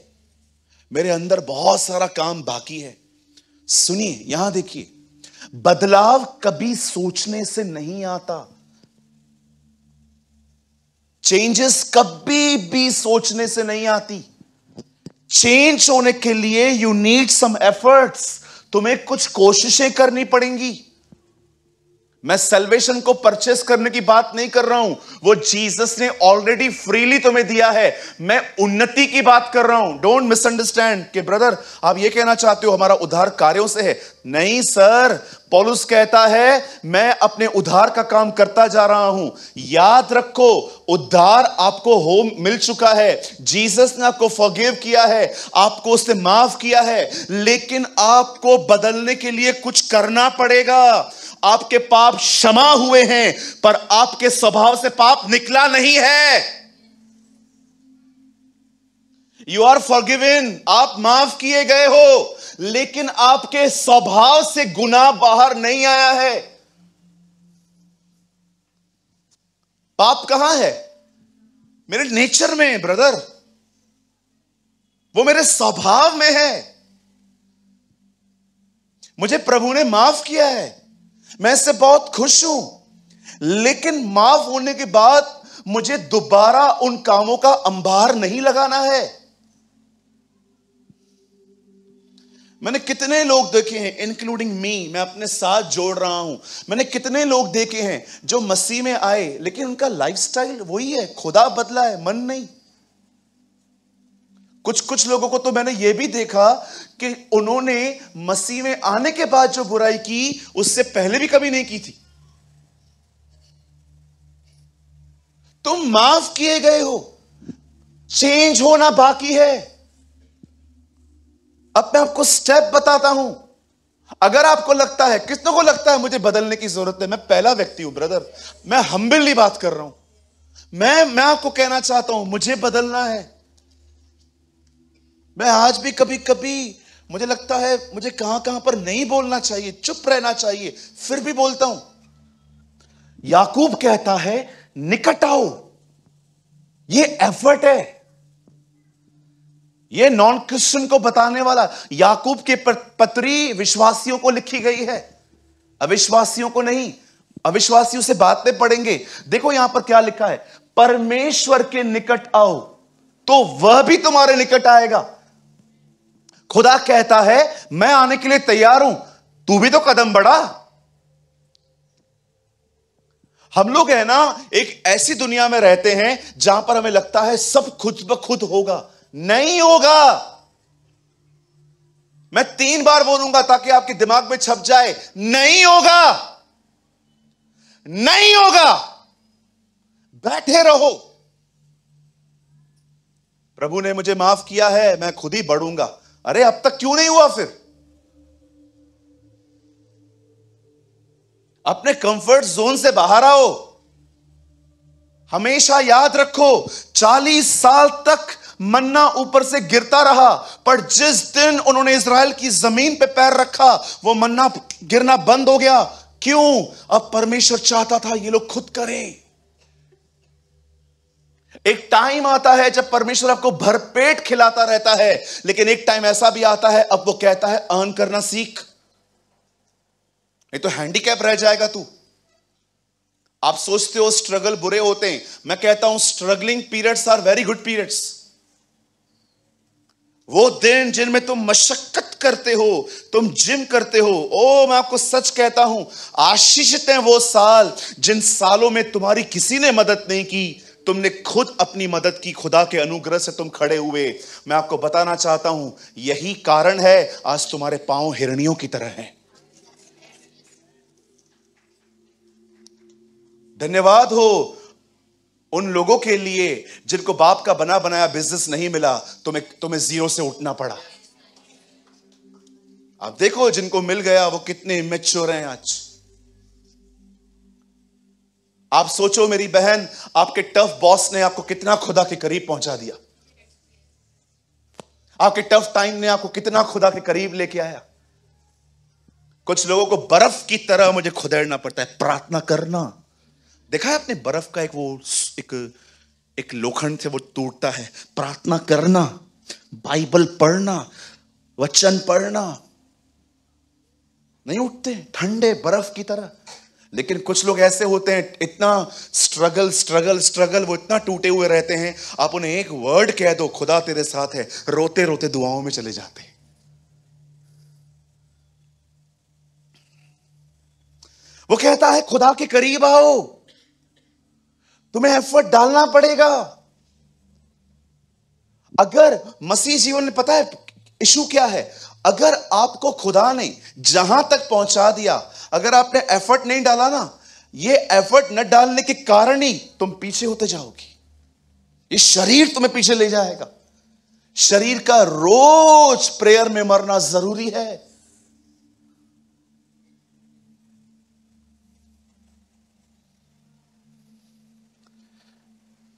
मेरे अंदर बहुत सारा काम बाकी है, सुनिए यहां देखिए, बदलाव कभी सोचने से नहीं आता। चेंजेस कभी भी सोचने से नहीं आती। चेंज होने के लिए यू नीड सम एफर्ट्स, तुम्हें कुछ कोशिशें करनी पड़ेंगी। मैं सल्वेशन को परचेस करने की बात नहीं कर रहा हूं, वो जीसस ने ऑलरेडी फ्रीली तुम्हें दिया है। मैं उन्नति की बात कर रहा हूं। डोंट मिसअंडरस्टैंड कि ब्रदर आप ये कहना चाहते हो हमारा उद्धार कार्यों से है। नहीं सर, पौलुस कहता है मैं अपने उद्धार का काम करता जा रहा हूं। याद रखो, उद्धार आपको मिल चुका है, जीसस ने आपको फॉरगिव किया है, आपको उसने माफ किया है, लेकिन आपको बदलने के लिए कुछ करना पड़ेगा। आपके पाप क्षमा हुए हैं, पर आपके स्वभाव से पाप निकला नहीं है। यू आर फॉरगिवन, आप माफ किए गए हो, लेकिन आपके स्वभाव से गुनाह बाहर नहीं आया है। पाप कहां है? मेरे नेचर में है ब्रदर, वो मेरे स्वभाव में है। मुझे प्रभु ने माफ किया है, मैं इससे बहुत खुश हूं, लेकिन माफ होने के बाद मुझे दोबारा उन कामों का अंबार नहीं लगाना है। मैंने कितने लोग देखे हैं, इंक्लूडिंग मी, मैं अपने साथ जोड़ रहा हूं, मैंने कितने लोग देखे हैं जो मसीह में आए, लेकिन उनका लाइफस्टाइल वही है, खुदा बदला है, मन नहीं। कुछ लोगों को तो मैंने यह भी देखा कि उन्होंने मसीह में आने के बाद जो बुराई की, उससे पहले भी कभी नहीं की थी। तुम माफ किए गए हो, चेंज होना बाकी है। अब मैं आपको स्टेप बताता हूं। अगर आपको लगता है, कितनों को लगता है मुझे बदलने की जरूरत है, मैं पहला व्यक्ति हूं ब्रदर, मैं हम्बली बात कर रहा हूं। मैं आपको कहना चाहता हूं मुझे बदलना है। मैं आज भी कभी कभी मुझे लगता है मुझे कहां कहां पर नहीं बोलना चाहिए, चुप रहना चाहिए, फिर भी बोलता हूं। याकूब कहता है निकट आओ, ये एफर्ट है, ये नॉन क्रिश्चियन को बताने वाला। याकूब की पत्री विश्वासियों को लिखी गई है, अविश्वासियों को नहीं। अविश्वासियों से बातें पढ़ेंगे। देखो यहां पर क्या लिखा है, परमेश्वर के निकट आओ तो वह भी तुम्हारे निकट आएगा। खुदा कहता है मैं आने के लिए तैयार हूं, तू भी तो कदम बढ़ा। हम लोग है ना एक ऐसी दुनिया में रहते हैं जहां पर हमें लगता है सब खुद ब खुद होगा। नहीं होगा। मैं 3 बार बोलूंगा ताकि आपके दिमाग में छप जाए, नहीं होगा, नहीं होगा। बैठे रहो, प्रभु ने मुझे माफ किया है, मैं खुद ही बढ़ूंगा। अरे अब तक क्यों नहीं हुआ? फिर अपने कंफर्ट जोन से बाहर आओ। हमेशा याद रखो, 40 साल तक मन्ना ऊपर से गिरता रहा, पर जिस दिन उन्होंने इज़राइल की जमीन पे पैर रखा, वो मन्ना गिरना बंद हो गया। क्यों? अब परमेश्वर चाहता था ये लोग खुद करें। एक टाइम आता है जब परमेश्वर आपको भरपेट खिलाता रहता है, लेकिन एक टाइम ऐसा भी आता है, अब वो कहता है अर्न करना सीख, नहीं तो हैंडीकैप रह जाएगा तू। आप सोचते हो स्ट्रगल बुरे होते हैं, मैं कहता हूं struggling periods are very good periods. वो दिन जिनमें तुम मशक्कत करते हो, तुम जिम करते हो, ओ मैं आपको सच कहता हूं, आशीषित हैं वो साल जिन सालों में तुम्हारी किसी ने मदद नहीं की, तुमने खुद अपनी मदद की, खुदा के अनुग्रह से तुम खड़े हुए। मैं आपको बताना चाहता हूं, यही कारण है आज तुम्हारे पांव हिरणियों की तरह हैं। धन्यवाद हो उन लोगों के लिए जिनको बाप का बना बनाया बिजनेस नहीं मिला, तुम्हें जीरो से उठना पड़ा। आप देखो जिनको मिल गया वो कितने इमेच्योर हैं आज। आप सोचो मेरी बहन, आपके टफ बॉस ने आपको कितना खुदा के करीब पहुंचा दिया। आपके टफ टाइम ने आपको कितना खुदा के करीब लेके आया। कुछ लोगों को बर्फ की तरह मुझे खुदेड़ना पड़ता है, प्रार्थना करना। देखा है आपने बर्फ का एक लोखंड से वो टूटता है, प्रार्थना करना, बाइबल पढ़ना, वचन पढ़ना, नहीं उठते, ठंडे बर्फ की तरह। लेकिन कुछ लोग ऐसे होते हैं, इतना स्ट्रगल स्ट्रगल स्ट्रगल, वो इतना टूटे हुए रहते हैं, आप उन्हें एक वर्ड कह दो खुदा तेरे साथ है, रोते रोते दुआओं में चले जाते हैं। वो कहता है खुदा के करीब आओ, तुम्हें एफर्ट डालना पड़ेगा। अगर मसीह जीवन में, पता है इशू क्या है, अगर आपको खुदा ने जहां तक पहुंचा दिया, अगर आपने एफर्ट नहीं डाला ना, ये एफर्ट न डालने के कारण ही तुम पीछे होते जाओगी। ये शरीर तुम्हें पीछे ले जाएगा। शरीर का रोज प्रेयर में मरना जरूरी है।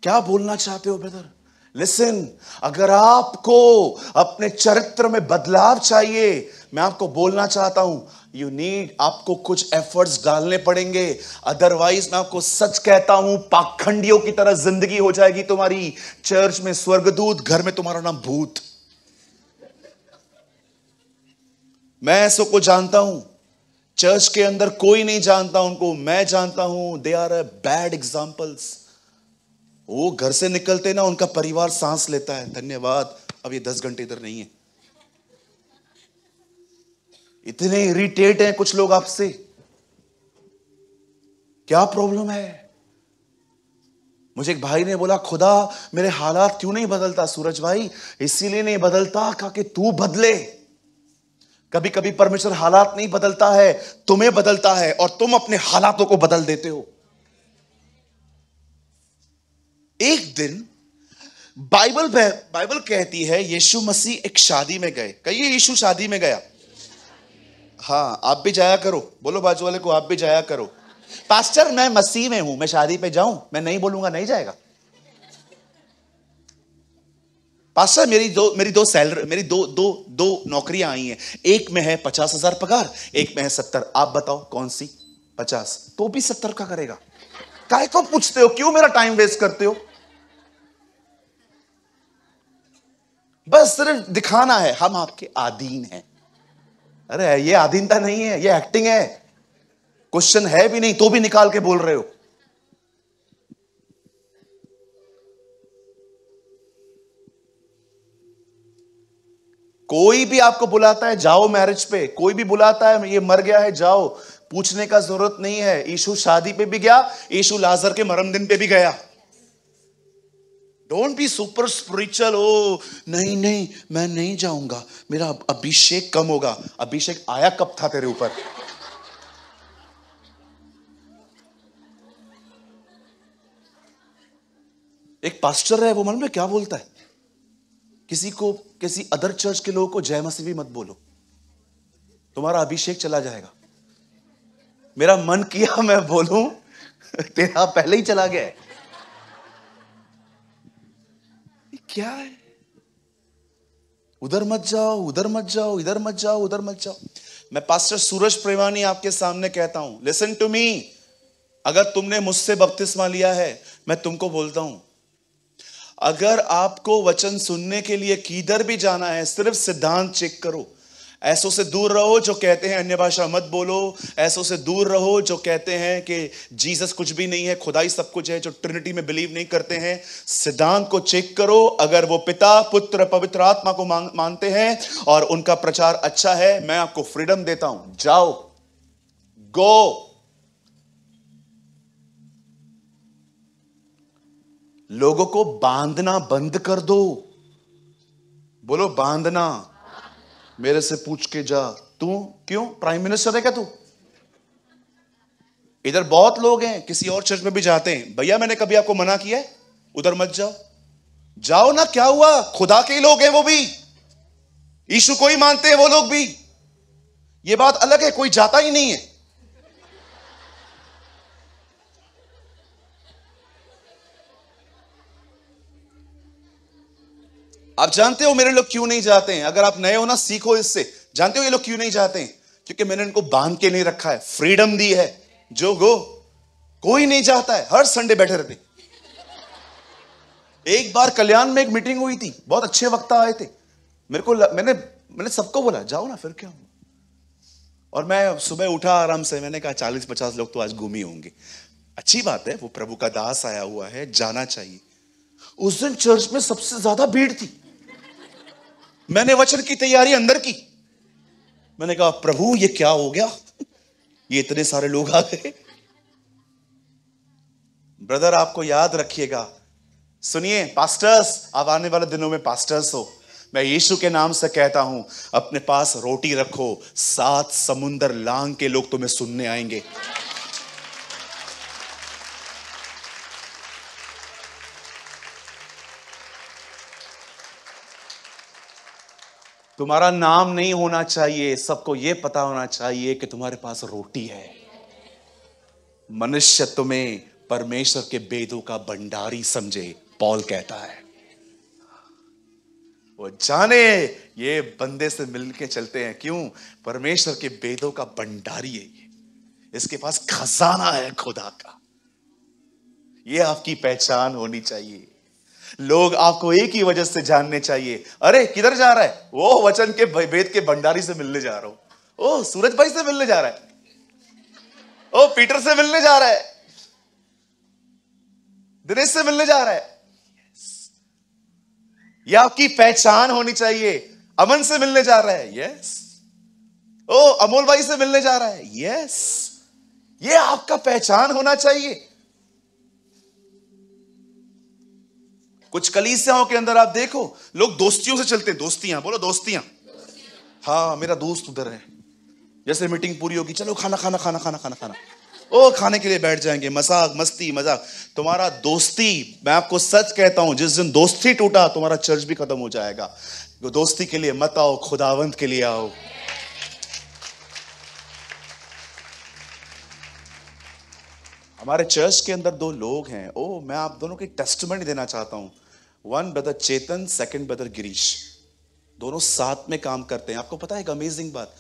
क्या बोलना चाहते हो ब्रदर? लिसन, अगर आपको अपने चरित्र में बदलाव चाहिए, मैं आपको बोलना चाहता हूं, आपको कुछ एफर्ट्स डालने पड़ेंगे। अदरवाइज मैं आपको सच कहता हूं, पाखंडियों की तरह जिंदगी हो जाएगी तुम्हारी। चर्च में स्वर्गदूत, घर में तुम्हारा नाम भूत। मैं ऐसों को जानता हूं, चर्च के अंदर कोई नहीं जानता उनको, मैं जानता हूं। They are a bad examples. वो घर से निकलते ना, उनका परिवार सांस लेता है, धन्यवाद अब ये 10 घंटे इधर नहीं है। इतने इरिटेट हैं कुछ लोग आपसे, क्या प्रॉब्लम है? मुझे एक भाई ने बोला, खुदा मेरे हालात क्यों नहीं बदलता? सूरज भाई इसीलिए नहीं बदलता कि तू बदले। कभी कभी परमेश्वर हालात नहीं बदलता है, तुम्हें बदलता है, और तुम अपने हालातों को बदल देते हो। एक दिन बाइबल कहती है यीशु मसीह एक शादी में गए। कहिए यीशु शादी में गया। हाँ, आप भी जाया करो। बोलो बाजू वाले को, आप भी जाया करो। पास्टर मैं मसीह में हूं, मैं शादी पे जाऊं? मैं नहीं बोलूंगा, नहीं जाएगा। पास्टर मेरी दो नौकरियां आई हैं, एक में है 50,000 पगार, एक में है 70। आप बताओ कौन सी? 50। तो भी 70 का करेगा। काहे को पूछते हो? क्यों मेरा टाइम वेस्ट करते हो? बस सिर्फ दिखाना है हम आपके अधीन हैं। अरे ये अधीनता नहीं है, ये एक्टिंग है। क्वेश्चन है भी नहीं तो भी निकाल के बोल रहे हो। कोई भी आपको बुलाता है जाओ मैरिज पे, कोई भी बुलाता है ये मर गया है जाओ, पूछने का जरूरत नहीं है। यीशु शादी पे भी गया, यीशु लाजर के मरम दिन पे भी गया। Don't be super spiritual. ओ नहीं नहीं मैं नहीं जाऊंगा, मेरा अभिषेक कम होगा। अभिषेक आया कब था तेरे ऊपर? एक पास्टर है, वो मालूम है क्या बोलता है? किसी अदर चर्च के लोगों को जय मसीह भी मत बोलो, तुम्हारा अभिषेक चला जाएगा। मेरा मन किया मैं बोलूं, तेरा पहले ही चला गया है। ये क्या है? उधर मत जाओ, उधर मत जाओ, इधर मत जाओ, उधर मत जाओ। मैं पास्टर सूरज प्रेमानी आपके सामने कहता हूं, लिसन टू मी। अगर तुमने मुझसे बपतिस्मा लिया है, मैं तुमको बोलता हूं, अगर आपको वचन सुनने के लिए किधर भी जाना है, सिर्फ सिद्धांत चेक करो। ऐसों से दूर रहो जो कहते हैं अन्य भाषा मत बोलो। ऐसों से दूर रहो जो कहते हैं कि जीसस कुछ भी नहीं है, खुदाई सब कुछ है, जो ट्रिनिटी में बिलीव नहीं करते हैं। सिद्धांत को चेक करो। अगर वो पिता, पुत्र, पवित्र आत्मा को मानते हैं और उनका प्रचार अच्छा है, मैं आपको फ्रीडम देता हूं, जाओ, गो। लोगों को बांधना बंद कर दो। बोलो बांधना। मेरे से पूछ के जा, तू क्यों प्राइम मिनिस्टर है क्या तू? इधर बहुत लोग हैं, किसी और चर्च में भी जाते हैं, भैया मैंने कभी आपको मना किया है उधर मत जाओ? जाओ ना, क्या हुआ? खुदा के ही लोग हैं वो भी, यीशु को ही मानते हैं वो लोग भी। ये बात अलग है, कोई जाता ही नहीं है। आप जानते हो मेरे लोग क्यों नहीं जाते हैं? अगर आप नए हो ना, सीखो इससे। जानते हो ये लोग क्यों नहीं जाते हैं? क्योंकि मैंने इनको बांध के नहीं रखा है, फ्रीडम दी है। जो गो, कोई नहीं जाता है, हर संडे बैठे रहते। एक बार कल्याण में एक मीटिंग हुई थी, बहुत अच्छे वक्ता आए थे। मेरे को मैंने सबको बोला जाओ ना, फिर क्या हुआ? और मैं सुबह उठा आराम से, मैंने कहा 40-50 लोग तो आज घूम ही होंगे। अच्छी बात है, वो प्रभु का दास आया हुआ है, जाना चाहिए। उस दिन चर्च में सबसे ज्यादा भीड़ थी। मैंने वचन की तैयारी अंदर की। मैंने कहा प्रभु ये क्या हो गया, ये इतने सारे लोग आ गए। ब्रदर आपको याद रखिएगा, सुनिए पास्टर्स, आप आने वाले दिनों में पास्टर्स हो, मैं यीशु के नाम से कहता हूं, अपने पास रोटी रखो। 7 समुंदर लांग के लोग तुम्हें सुनने आएंगे। तुम्हारा नाम नहीं होना चाहिए, सबको यह पता होना चाहिए कि तुम्हारे पास रोटी है। मनुष्य तुम्हें परमेश्वर के वेदों का भंडारी समझे, पौल कहता है। वो जाने ये बंदे से मिलके चलते हैं, क्यों? परमेश्वर के वेदों का भंडारी है ये, इसके पास खजाना है खुदा का। ये आपकी पहचान होनी चाहिए। लोग आपको एक ही वजह से जानने चाहिए, अरे किधर जा रहा है? वो वचन के वेद के भंडारी से मिलने जा रहा हूं। ओ सूरज भाई से मिलने जा रहा है, ओ पीटर से मिलने जा रहा है, दिनेश से मिलने जा रहा है। ये आपकी पहचान होनी चाहिए। अमन से मिलने जा रहा है, यस। ओ अमोल भाई से मिलने जा रहा है, यस। ये आपका पहचान होना चाहिए। कुछ कलीसियाओं के अंदर आप देखो, लोग दोस्तियों से चलते हैं। दोस्तियां, बोलो दोस्तियां। हाँ मेरा दोस्त उधर है, जैसे मीटिंग पूरी होगी, चलो खाना खाना खाना खाना खाना खाना, ओ खाने के लिए बैठ जाएंगे, मजाक मस्ती मजाक। तुम्हारा दोस्ती, मैं आपको सच कहता हूं, जिस दिन दोस्ती टूटा तुम्हारा चर्च भी खत्म हो जाएगा। तो दोस्ती के लिए मत आओ, खुदावंत के लिए आओ। हमारे चर्च के अंदर 2 लोग हैं, ओ मैं आप दोनों की टेस्टिमनी देना चाहता हूं। 1 ब्रदर चेतन, 2 ब्रदर गिरीश। दोनों साथ में काम करते हैं। आपको पता है एक अमेजिंग बात,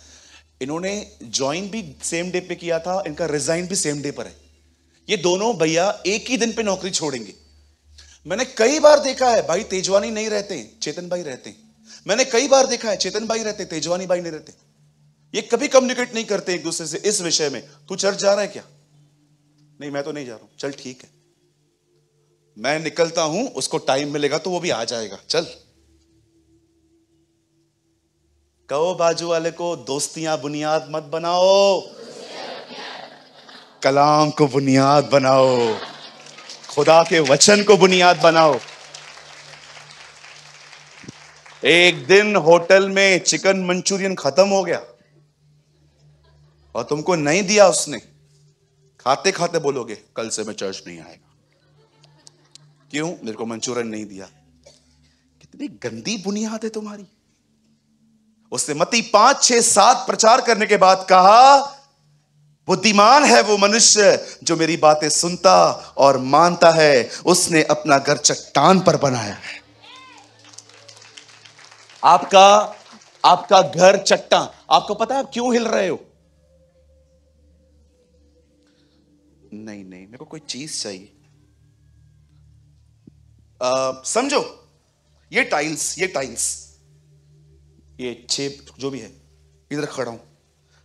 इन्होंने ज्वाइन भी सेम डे पे किया था, इनका रिजाइन भी सेम डे पर है। ये दोनों भैया एक ही दिन पे नौकरी छोड़ेंगे। मैंने कई बार देखा है, भाई तेजवानी नहीं रहते, चेतन भाई रहते हैं। मैंने कई बार देखा है, चेतन भाई रहते, तेजवानी भाई नहीं रहते। ये कभी कम्युनिकेट नहीं करते एक दूसरे से इस विषय में, तू चर्च जा रहा है क्या? नहीं मैं तो नहीं जा रहा हूं। चल ठीक है, मैं निकलता हूं, उसको टाइम मिलेगा तो वो भी आ जाएगा, चल। कहो बाजू वाले को, दोस्तियां बुनियाद मत बनाओ, कलाम को बुनियाद बनाओ, खुदा के वचन को बुनियाद बनाओ। एक दिन होटल में चिकन मंचूरियन खत्म हो गया और तुमको नहीं दिया उसने, खाते खाते बोलोगे कल से मैं चर्च नहीं आएगा। क्यों? मेरे को मंचूरियन नहीं दिया। कितनी गंदी बुनियाद है तुम्हारी। उसने मत्ती 5, 6, 7 प्रचार करने के बाद कहा बुद्धिमान है वो मनुष्य जो मेरी बातें सुनता और मानता है। उसने अपना घर चट्टान पर बनाया है। आपका आपका घर चट्टान। आपको पता है आप क्यों हिल रहे हो? नहीं नहीं, मेरे को कोई चीज चाहिए। समझो, ये टाइल्स, ये चेप जो भी है, इधर खड़ा हूं,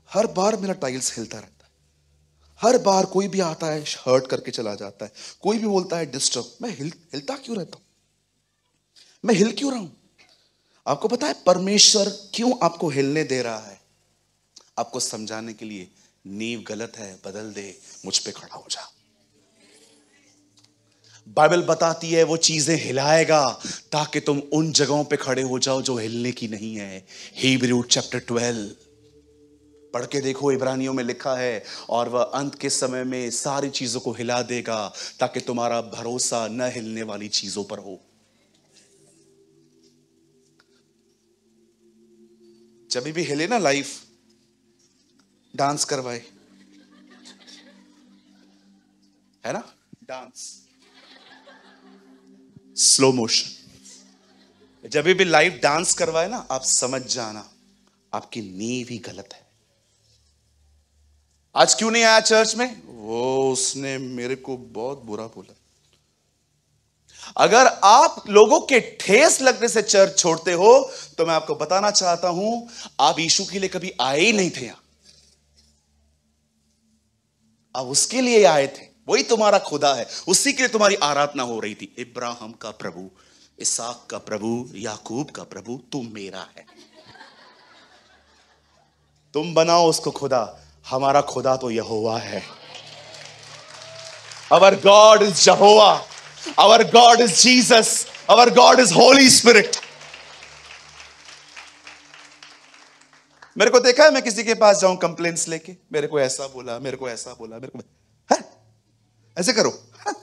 हर बार मेरा टाइल्स हिलता रहता है। हर बार कोई भी आता है हर्ट करके चला जाता है, कोई भी बोलता है डिस्टर्ब। मैं हिलता क्यों रहता हूं? मैं हिल क्यों रहा हूं? आपको पता है परमेश्वर क्यों आपको हिलने दे रहा है? आपको समझाने के लिए। नींव गलत है, बदल दे, मुझ पे खड़ा हो जा। बाइबल बताती है वो चीजें हिलाएगा ताकि तुम उन जगहों पे खड़े हो जाओ जो हिलने की नहीं है। हिब्रू चैप्टर 12 पढ़ के देखो, इब्रानियों में लिखा है, और वह अंत के समय में सारी चीजों को हिला देगा ताकि तुम्हारा भरोसा न हिलने वाली चीजों पर हो। जब भी हिले ना लाइफ, डांस करवाए, है ना, डांस स्लो मोशन। जब भी लाइव डांस करवाए ना, आप समझ जाना आपकी नींव ही गलत है। आज क्यों नहीं आया चर्च में? वो उसने मेरे को बहुत बुरा बोला। अगर आप लोगों के ठेस लगने से चर्च छोड़ते हो तो मैं आपको बताना चाहता हूं, आप यीशु के लिए कभी आए ही नहीं थे। आप उसके लिए आए थे, वही तुम्हारा खुदा है, उसी के लिए तुम्हारी आराधना हो रही थी। इब्राहिम का प्रभु, इसहाक का प्रभु, याकूब का प्रभु, तू मेरा है। तुम बनाओ उसको खुदा, हमारा खुदा तो यहोवा है। Our God is Jehovah. Our God is Jesus. Our God is Holy Spirit. मेरे को देखा है, मैं किसी के पास जाऊं कंप्लेंट्स लेके, मेरे को ऐसा बोला, मेरे को ऐसा बोला, मेरे को है? ऐसे करो है?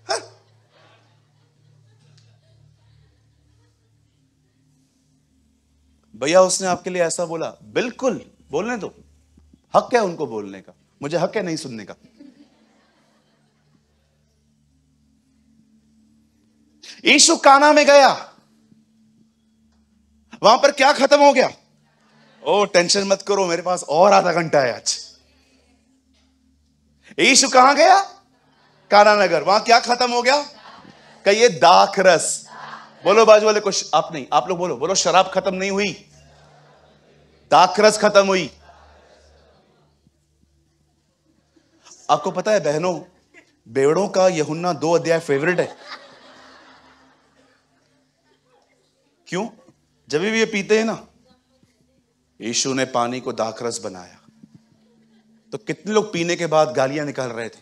है? भैया उसने आपके लिए ऐसा बोला, बिल्कुल बोलने दो, हक है उनको बोलने का, मुझे हक है नहीं सुनने का। यीशु काना में गया, वहां पर क्या खत्म हो गया? ओ टेंशन मत करो, मेरे पास और आधा घंटा है आज। यीशु कहां गया? काना नगर। वहां क्या खत्म हो गया? कहिए दाख रस। बोलो बाजू वाले को, आप नहीं, आप लोग बोलो, बोलो शराब खत्म नहीं हुई, दाख रस खत्म हुई। आपको पता है बहनों, बेवड़ों का यूहन्ना 2 अध्याय फेवरेट है। क्यों? जब भी ये पीते हैं ना, यीशु ने पानी को दाखरस बनाया, तो कितने लोग पीने के बाद गालियां निकाल रहे थे?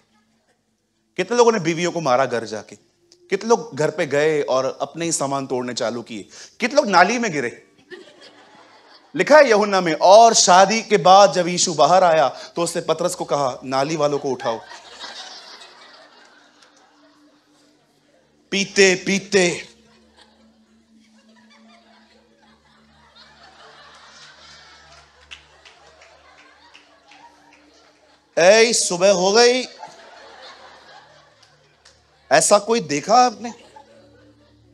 कितने लोगों ने बीवियों को मारा घर जाके? कितने लोग घर पे गए और अपने ही सामान तोड़ने चालू किए? कितने लोग नाली में गिरे? लिखा है यूहन्ना में। और शादी के बाद जब यीशु बाहर आया तो उसने पतरस को कहा, नाली वालों को उठाओ। पीते पीते ऐ सुबह हो गई। ऐसा कोई देखा आपने?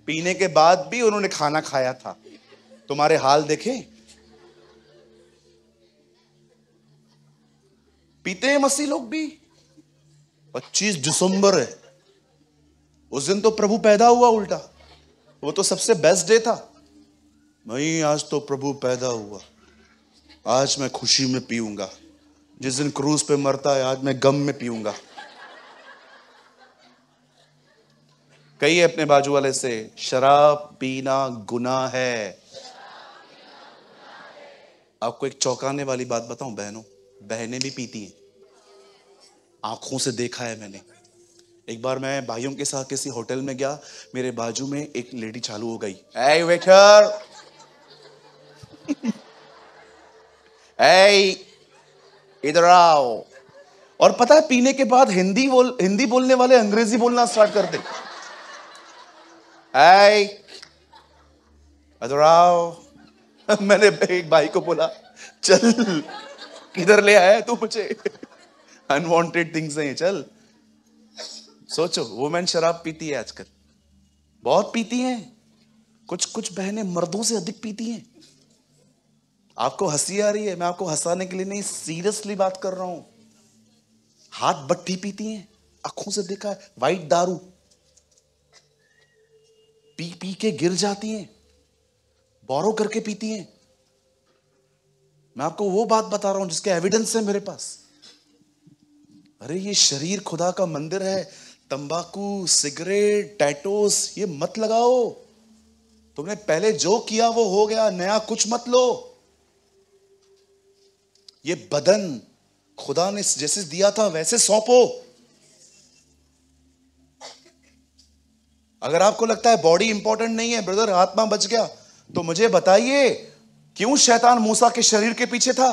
पीने के बाद भी उन्होंने खाना खाया था। तुम्हारे हाल देखे? पीते हैं मसीह लोग भी। 25 दिसंबर है, उस दिन तो प्रभु पैदा हुआ उल्टा, वो तो सबसे बेस्ट डे था। नहीं, आज तो प्रभु पैदा हुआ, आज मैं खुशी में पीऊंगा। जिस दिन क्रूज पे मरता है, आज मैं गम में पीऊंगा। कहिए अपने बाजू वाले से, शराब पीना गुनाह है। आपको एक चौंकाने वाली बात बताऊं बहनों, बहनें भी पीती हैं, आंखों से देखा है मैंने। एक बार मैं भाइयों के साथ किसी होटल में गया, मेरे बाजू में एक लेडी चालू हो गई, ए वेटर, ए इधर आओ। और पता है पीने के बाद हिंदी बोलने वाले अंग्रेजी बोलना स्टार्ट करते। ए इधर आओ। मैंने एक भाई को बोला, चल किधर ले आया तू मुझे? अनवांटेड थिंग्स हैं, चल। सोचो, वुमेन शराब पीती है आजकल, बहुत पीती हैं। कुछ कुछ बहनें मर्दों से अधिक पीती हैं। आपको हंसी आ रही है, मैं आपको हंसाने के लिए नहीं, सीरियसली बात कर रहा हूं। हाथ बट्टी पीती हैं, आंखों से देखा है। वाइट दारू पी पी के गिर जाती हैं, बोरो करके पीती हैं। मैं आपको वो बात बता रहा हूं जिसके एविडेंस है मेरे पास। अरे ये शरीर खुदा का मंदिर है। तंबाकू, सिगरेट, टैटोस ये मत लगाओ। तुमने पहले जो किया वो हो गया, नया कुछ मत लो। ये बदन खुदा ने जैसे दिया था वैसे सौंपो। अगर आपको लगता है बॉडी इंपॉर्टेंट नहीं है ब्रदर, आत्मा बच गया, तो मुझे बताइए क्यों शैतान मूसा के शरीर के पीछे था?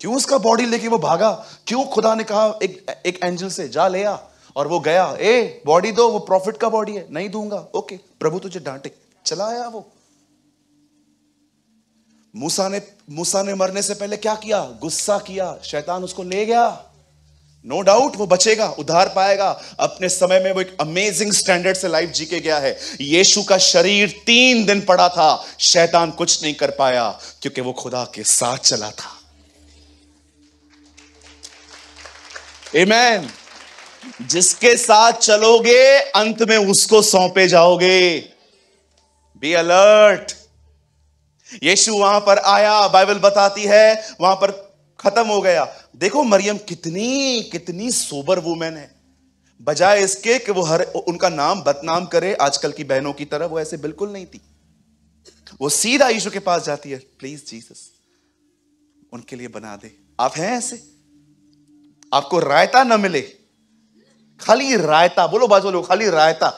क्यों उसका बॉडी लेके वो भागा? क्यों खुदा ने कहा एक एंजल से जा ले आ, और वो गया, ए बॉडी दो, वो प्रॉफिट का बॉडी है। नहीं दूंगा, ओके प्रभु तुझे डांटे, चला आया वो। मूसा ने मरने से पहले क्या किया? गुस्सा किया, शैतान उसको ले गया। नो डाउट वो बचेगा, उद्धार पाएगा। अपने समय में वो एक अमेजिंग स्टैंडर्ड से लाइफ जी के गया है। यीशु का शरीर 3 दिन पड़ा था, शैतान कुछ नहीं कर पाया क्योंकि वो खुदा के साथ चला था। आमीन। जिसके साथ चलोगे अंत में उसको सौंपे जाओगे। Be alert. यीशु वहां पर आया, बाइबल बताती है वहां पर खत्म हो गया। देखो मरियम कितनी कितनी सोबर वुमेन है। बजाय इसके कि वो उनका नाम बदनाम करे आजकल की बहनों की तरह, वो ऐसे बिल्कुल नहीं थी। वो सीधा यीशु के पास जाती है, प्लीज जीसस उनके लिए बना दे। आप हैं ऐसे? आपको रायता ना मिले, खाली रायता, बोलो बाजू वालों, खाली रायता।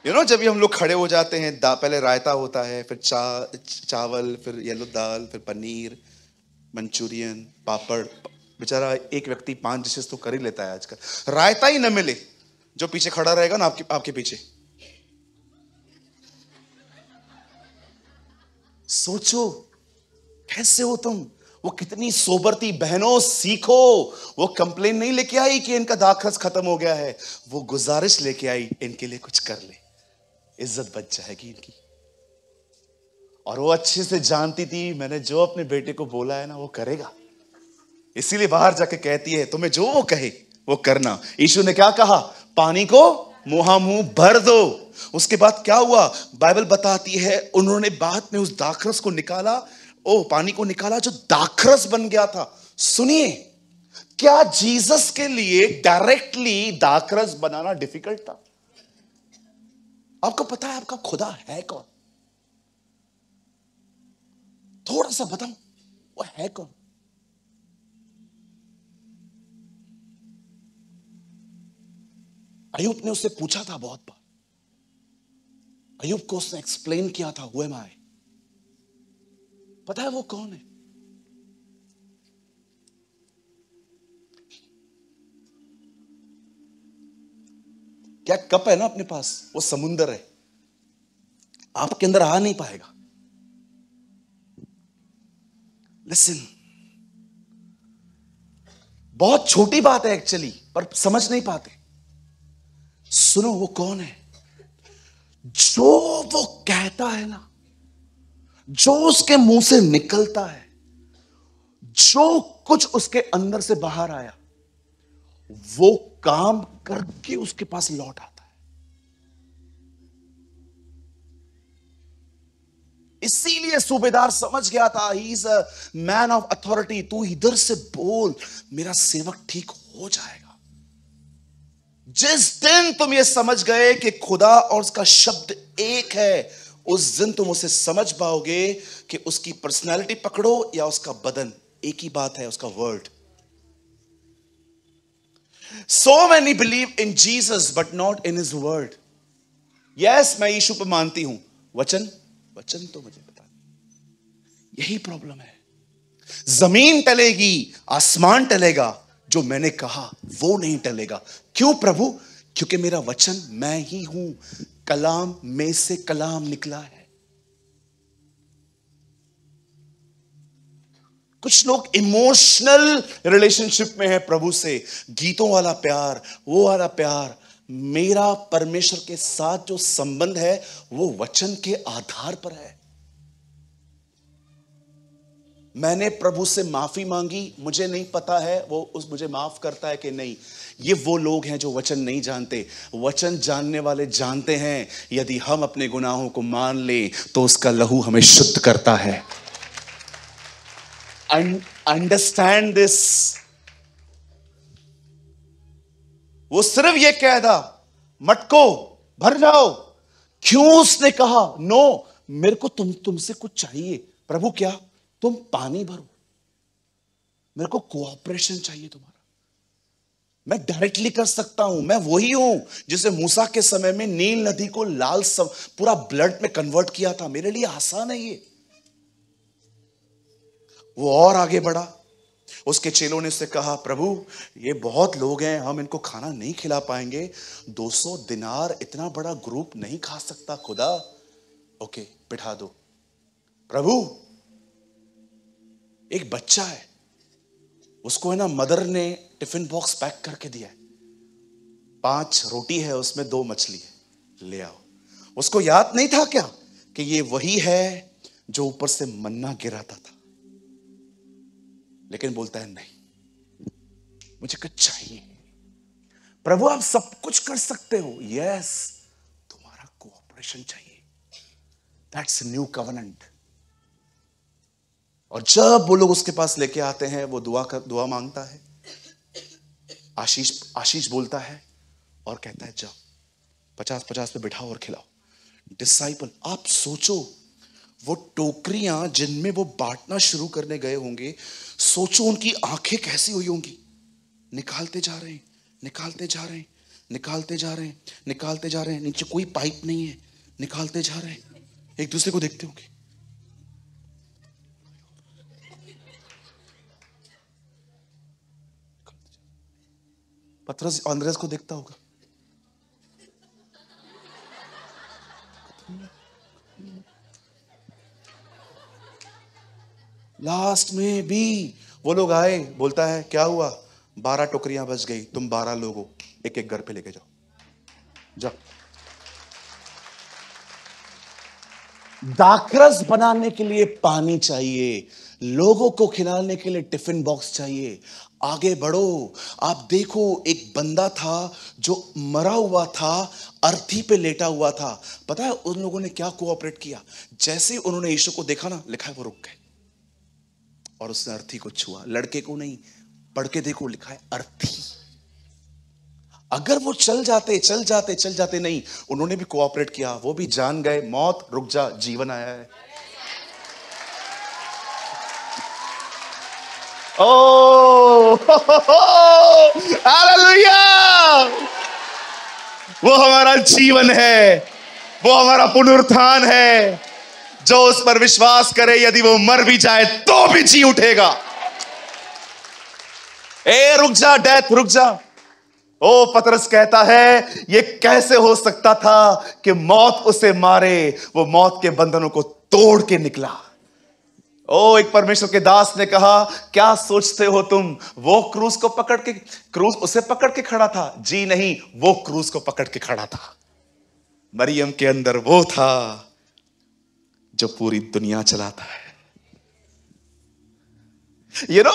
जब भी हम लोग खड़े हो जाते हैं, पहले रायता होता है, फिर चावल, फिर येलो दाल, फिर पनीर, मंचूरियन, पापड़। बेचारा एक व्यक्ति 5 डिशेस तो कर ही लेता है आजकल। रायता ही न मिले, जो पीछे खड़ा रहेगा ना आपके पीछे, सोचो कैसे हो तुम। वो कितनी सोबर थी। बहनों सीखो। वो कंप्लेन नहीं लेके आई कि इनका दाखरस खत्म हो गया है, वो गुजारिश लेके आई, इनके लिए कुछ कर ले, इज्जत बच जाएगी इनकी। और वो अच्छे से जानती थी मैंने जो अपने बेटे को बोला है ना वो करेगा, इसीलिए बाहर जाके कहती है तुम्हें जो वो कहे वो करना। यीशु ने क्या कहा? पानी को मुंह भर दो। उसके बाद क्या हुआ? बाइबल बताती है उन्होंने बाद में उस दाखरस को निकाला, पानी को निकाला जो दाखरस बन गया था। सुनिए, क्या जीसस के लिए डायरेक्टली दाखरस बनाना डिफिकल्ट था? आपको पता है आपका खुदा है कौन? थोड़ा सा बताओ, वो है कौन? अय्यूब ने उससे पूछा था बहुत बार। अय्यूब को उसने एक्सप्लेन किया था, हु एम आई। पता है वो कौन है? क्या कप है ना अपने पास, वो समुंदर है, आपके अंदर आ नहीं पाएगा। लिसन, बहुत छोटी बात है एक्चुअली, पर समझ नहीं पाते। सुनो वो कौन है? जो वो कहता है ना, जो उसके मुंह से निकलता है, जो कुछ उसके अंदर से बाहर आया, वो काम करके उसके पास लौट आता है। इसीलिए सूबेदार समझ गया था, he is a man of authority. तू इधर से बोल, मेरा सेवक ठीक हो जाएगा। जिस दिन तुम ये समझ गए कि खुदा और उसका शब्द एक है, उस दिन तुम उसे समझ पाओगे कि उसकी पर्सनैलिटी पकड़ो या उसका बदन, एक ही बात है, उसका word. So many believe in Jesus but not in his word. Yes, मैं यीशु पे मानती हूं, वचन तो मुझे पता नहीं। यही प्रॉब्लम है। जमीन टलेगी, आसमान टलेगा, जो मैंने कहा वो नहीं टलेगा। क्यों प्रभु? क्योंकि मेरा वचन मैं ही हूं, कलाम में से कलाम निकला है। कुछ लोग इमोशनल रिलेशनशिप में है प्रभु से, गीतों वाला प्यार, वो वाला प्यार। मेरा परमेश्वर के साथ जो संबंध है वो वचन के आधार पर है। मैंने प्रभु से माफी मांगी, मुझे नहीं पता है वो मुझे माफ करता है कि नहीं। ये वो लोग हैं जो वचन नहीं जानते। वचन जानने वाले जानते हैं यदि हम अपने गुनाहों को मान लें तो उसका लहू हमें शुद्ध करता है। Understand this. वो सिर्फ ये कह दा, मटको भर जाओ। क्यों उसने कहा नो, मेरे को तुमसे कुछ चाहिए। प्रभु क्या? तुम पानी भरो, मेरे को कोऑपरेशन चाहिए तुम्हारा। मैं डायरेक्टली कर सकता हूं, मैं वही हूं जिसे मूसा के समय में नील नदी को लाल पूरा ब्लड में कन्वर्ट किया था। मेरे लिए आसान है ये। वो और आगे बढ़ा। उसके चेलों ने उससे कहा, प्रभु ये बहुत लोग हैं, हम इनको खाना नहीं खिला पाएंगे। 200 दिनार इतना बड़ा ग्रुप नहीं खा सकता खुदा। ओके बिठा दो। प्रभु एक बच्चा है, उसको है ना मदर ने टिफिन बॉक्स पैक करके दिया है। 5 रोटी है उसमें 2 मछली है, ले आओ। उसको याद नहीं था क्या कि ये वही है जो ऊपर से मन्ना गिराता था? लेकिन बोलता है नहीं, मुझे कुछ चाहिए। प्रभु आप सब कुछ कर सकते हो, यस, तुम्हारा कोऑपरेशन चाहिए। That's new covenant. और जब वो लोग उसके पास लेके आते हैं, वो दुआ मांगता है। आशीष बोलता है और कहता है जाओ 50-50 पे बिठाओ और खिलाओ। डिसाइपल, आप सोचो वो टोकरियां जिनमें वो बांटना शुरू करने गए होंगे, सोचो उनकी आंखें कैसी हुई होंगी। निकालते जा रहे हैं, निकालते जा रहे हैं, निकालते जा रहे हैं, निकालते जा रहे हैं। नीचे कोई पाइप नहीं है, निकालते जा रहे हैं, एक दूसरे को देखते होंगे। पतरस अंद्रेस को देखता होगा। लास्ट में भी वो लोग आए, बोलता है क्या हुआ? 12 टोकरियां बच गई, तुम 12 लोग हो, एक एक घर पे लेके जाओ। जाओ। दाखरस बनाने के लिए पानी चाहिए, लोगों को खिलाने के लिए टिफिन बॉक्स चाहिए। आगे बढ़ो। आप देखो, एक बंदा था जो मरा हुआ था, अर्थी पे लेटा हुआ था। पता है उन लोगों ने क्या कोऑपरेट किया? जैसे उन्होंने यीशु को देखा ना, लिखा है वो रुक गए और उसने अर्थी को छुआ। लड़के को नहीं, पढ़ के देखो, लिखा है अर्थी। अगर वो चल जाते नहीं, उन्होंने भी कोऑपरेट किया, वो भी जान गए, मौत रुक जा, जीवन आया है। ओ हालेलुया! वो हमारा जीवन है, वो हमारा पुनरुत्थान है। जो उस पर विश्वास करे, यदि वो मर भी जाए तो भी जी उठेगा। ए रुक जा डेथ, रुक जा। ओ पतरस कहता है ये कैसे हो सकता था कि मौत उसे मारे? वो मौत के बंधनों को तोड़ के निकला। ओ एक परमेश्वर के दास ने कहा, क्या सोचते हो तुम वो क्रूस को पकड़ के, क्रूस उसे पकड़ के खड़ा था? जी नहीं, वो क्रूस को पकड़ के खड़ा था। मरियम के अंदर वो था जो पूरी दुनिया चलाता है। यू नो,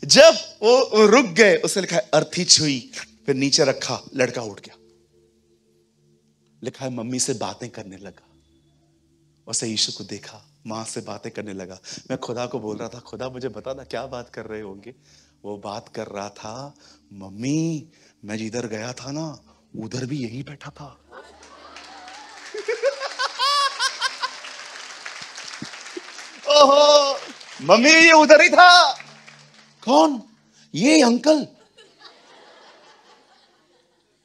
जब वो रुक गए, उसे लिखा है अर्थी छुई, फिर नीचे रखा, लड़का उठ गया। लिखा है मम्मी से बातें करने लगा। उसे यीशु को देखा, मां से बातें करने लगा। मैं खुदा को बोल रहा था, खुदा मुझे बता ना क्या बात कर रहे होंगे। वो बात कर रहा था, मम्मी मैं जिधर गया था ना, उधर भी यही बैठा था। ओहो, मम्मी ये उधर ही था। कौन? ये अंकल,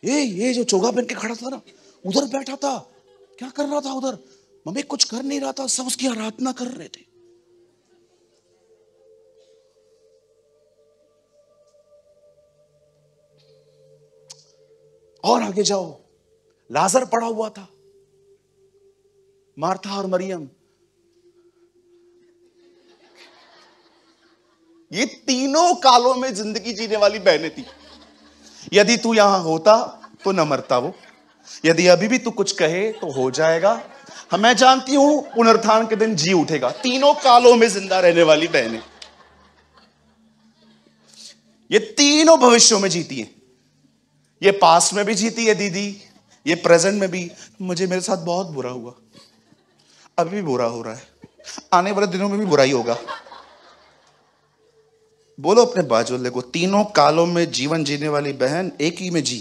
ये जो चोगा पहन के खड़ा था ना, उधर बैठा था। क्या कर रहा था उधर? मम्मी कुछ कर नहीं रहा था, सब उसकी आराधना कर रहे थे। और आगे जाओ, लाजर पड़ा हुआ था, मार्था और मरियम। ये तीनों कालों में जिंदगी जीने वाली बहनें थी। यदि तू यहां होता तो न मरता वो, यदि अभी भी तू कुछ कहे तो हो जाएगा। मैं जानती हूं पुनरुत्थान के दिन जी उठेगा। तीनों कालों में जिंदा रहने वाली बहनें, ये तीनों भविष्यों में जीती हैं। ये पास्ट में भी जीती है दीदी, ये प्रेजेंट में भी। मुझे मेरे साथ बहुत बुरा हुआ, अभी भी बुरा हो रहा है, आने वाले दिनों में भी बुरा ही होगा। बोलो अपने बाजू वाले को, तीनों कालों में जीवन जीने वाली बहन एक ही में जी।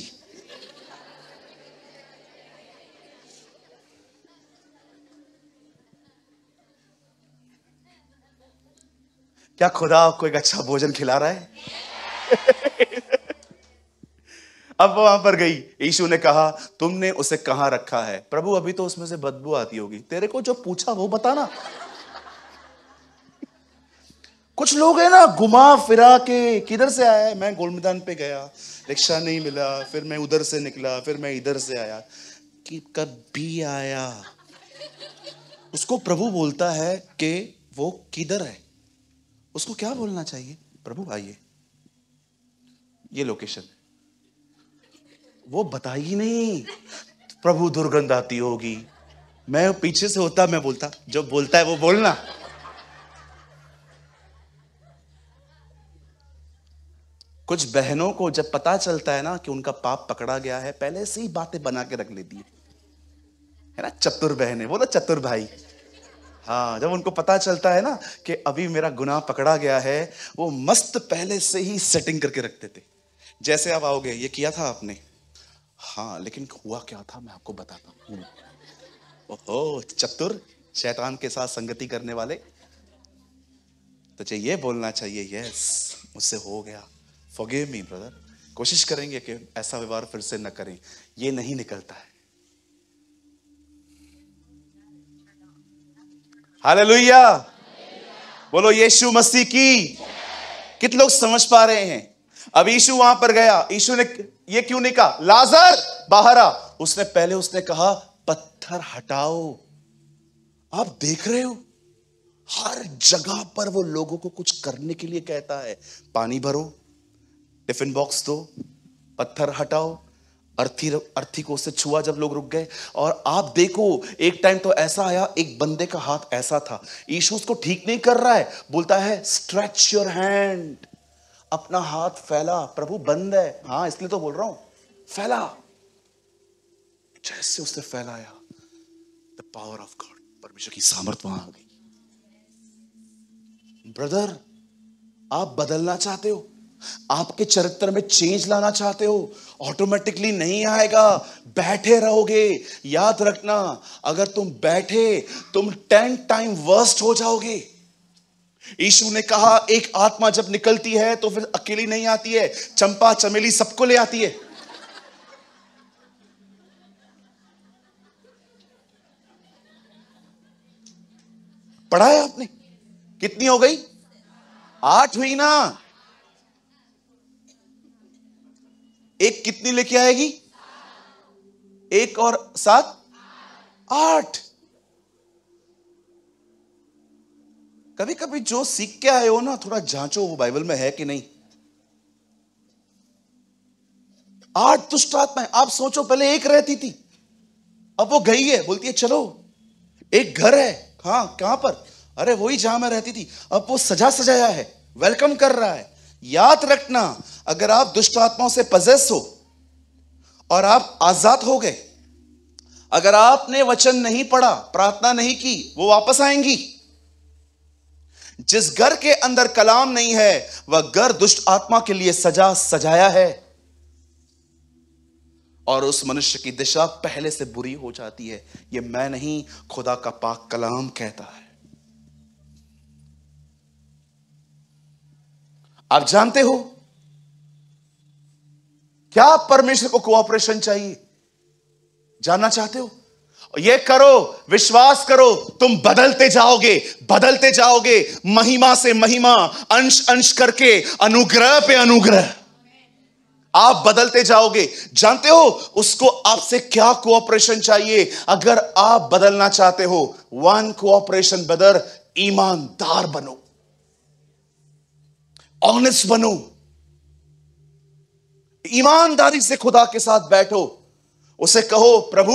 क्या खुदा आपको एक अच्छा भोजन खिला रहा है? अब वो वहां पर गई, यीशु ने कहा तुमने उसे कहां रखा है? प्रभु अभी तो उसमें से बदबू आती होगी। तेरे को जो पूछा वो बताना। कुछ लोग है ना घुमा फिरा के, किधर से आया है? मैं गोल मैदान पे गया, रिक्शा नहीं मिला, फिर मैं उधर से निकला, फिर मैं इधर से आया। कि कभी आया? उसको प्रभु बोलता है कि वो किधर है। उसको क्या बोलना चाहिए? प्रभु आइए, ये लोकेशन। वो बताएगी नहीं, प्रभु दुर्गंध आती होगी। मैं पीछे से होता, मैं बोलता, जो बोलता है वो बोलना। कुछ बहनों को जब पता चलता है ना कि उनका पाप पकड़ा गया है, पहले से ही बातें बना के रख लेती है ना। चतुर बहनें, बोलो चतुर भाई। हाँ, जब उनको पता चलता है ना कि अभी मेरा गुनाह पकड़ा गया है, वो मस्त पहले से ही सेटिंग करके रखते थे। जैसे आप आओगे, ये किया था आपने? हाँ, लेकिन हुआ क्या था मैं आपको बताता हूँ। ओहो, चतुर, शैतान के साथ संगति करने वाले। तो ये बोलना चाहिए, यस मुझसे हो गया, फॉरगिव मी ब्रदर। कोशिश करेंगे कि ऐसा व्यवहार फिर से न करें। ये नहीं निकलता है। हालेलुया, बोलो यीशु मसीह की। कितने लोग समझ पा रहे हैं? अब यीशु वहां पर गया, यीशु ने ये क्यों नहीं कहा लाजर बाहर आ? उसने कहा पत्थर हटाओ। आप देख रहे हो, हर जगह पर वो लोगों को कुछ करने के लिए कहता है। पानी भरो, टिफिन बॉक्स दो, पत्थर हटाओ। अर्थी को उससे छुआ जब लोग रुक गए। और आप देखो, एक टाइम तो ऐसा आया, एक बंदे का हाथ ऐसा था, यीशु उसको ठीक नहीं कर रहा है, बोलता है स्ट्रेच योर हैंड, अपना हाथ फैला। प्रभु बंद है, हाँ इसलिए तो बोल रहा हूं, फैला। जैसे उसने फैलाया, द पावर ऑफ गॉड, परमेश्वर की सामर्थ वहां आ गई। ब्रदर, आप बदलना चाहते हो, आपके चरित्र में चेंज लाना चाहते हो, ऑटोमेटिकली नहीं आएगा। बैठे रहोगे, याद रखना, अगर तुम बैठे तुम 10 टाइम वर्स्ट हो जाओगे। यीशु ने कहा एक आत्मा जब निकलती है तो फिर अकेली नहीं आती है, चंपा चमेली सबको ले आती है। पढ़ा है आपने? कितनी हो गई? 8 हुई ना। एक कितनी लेके आएगी? 1 और 7 8। कभी कभी जो सीख के आए हो ना, थोड़ा जांचो वो बाइबल में है कि नहीं। 8 दुष्ट आत्माएं। आप सोचो, पहले एक रहती थी, अब वो गई है, बोलती है चलो एक घर है। हाँ, कहां पर? अरे वही जहां मैं रहती थी। अब वो सजा सजाया है, वेलकम कर रहा है। याद रखना, अगर आप दुष्ट आत्माओं से पजेस हो और आप आजाद हो गए, अगर आपने वचन नहीं पढ़ा, प्रार्थना नहीं की, वो वापस आएंगी। जिस घर के अंदर कलाम नहीं है, वह घर दुष्ट आत्मा के लिए सजा सजाया है, और उस मनुष्य की दिशा पहले से बुरी हो जाती है। यह मैं नहीं, खुदा का पाक कलाम कहता है। आप जानते हो क्या परमेश्वर को कोऑपरेशन चाहिए? जानना चाहते हो? ये करो, विश्वास करो, तुम बदलते जाओगे, बदलते जाओगे, महिमा से महिमा, अंश अंश करके, अनुग्रह पे अनुग्रह, आप बदलते जाओगे। जानते हो उसको आपसे क्या कोऑपरेशन चाहिए? अगर आप बदलना चाहते हो, 1 कोऑपरेशन ब्रदर, ईमानदार बनो। ऑनेस्ट बनो, ईमानदारी से खुदा के साथ बैठो। उसे कहो, प्रभु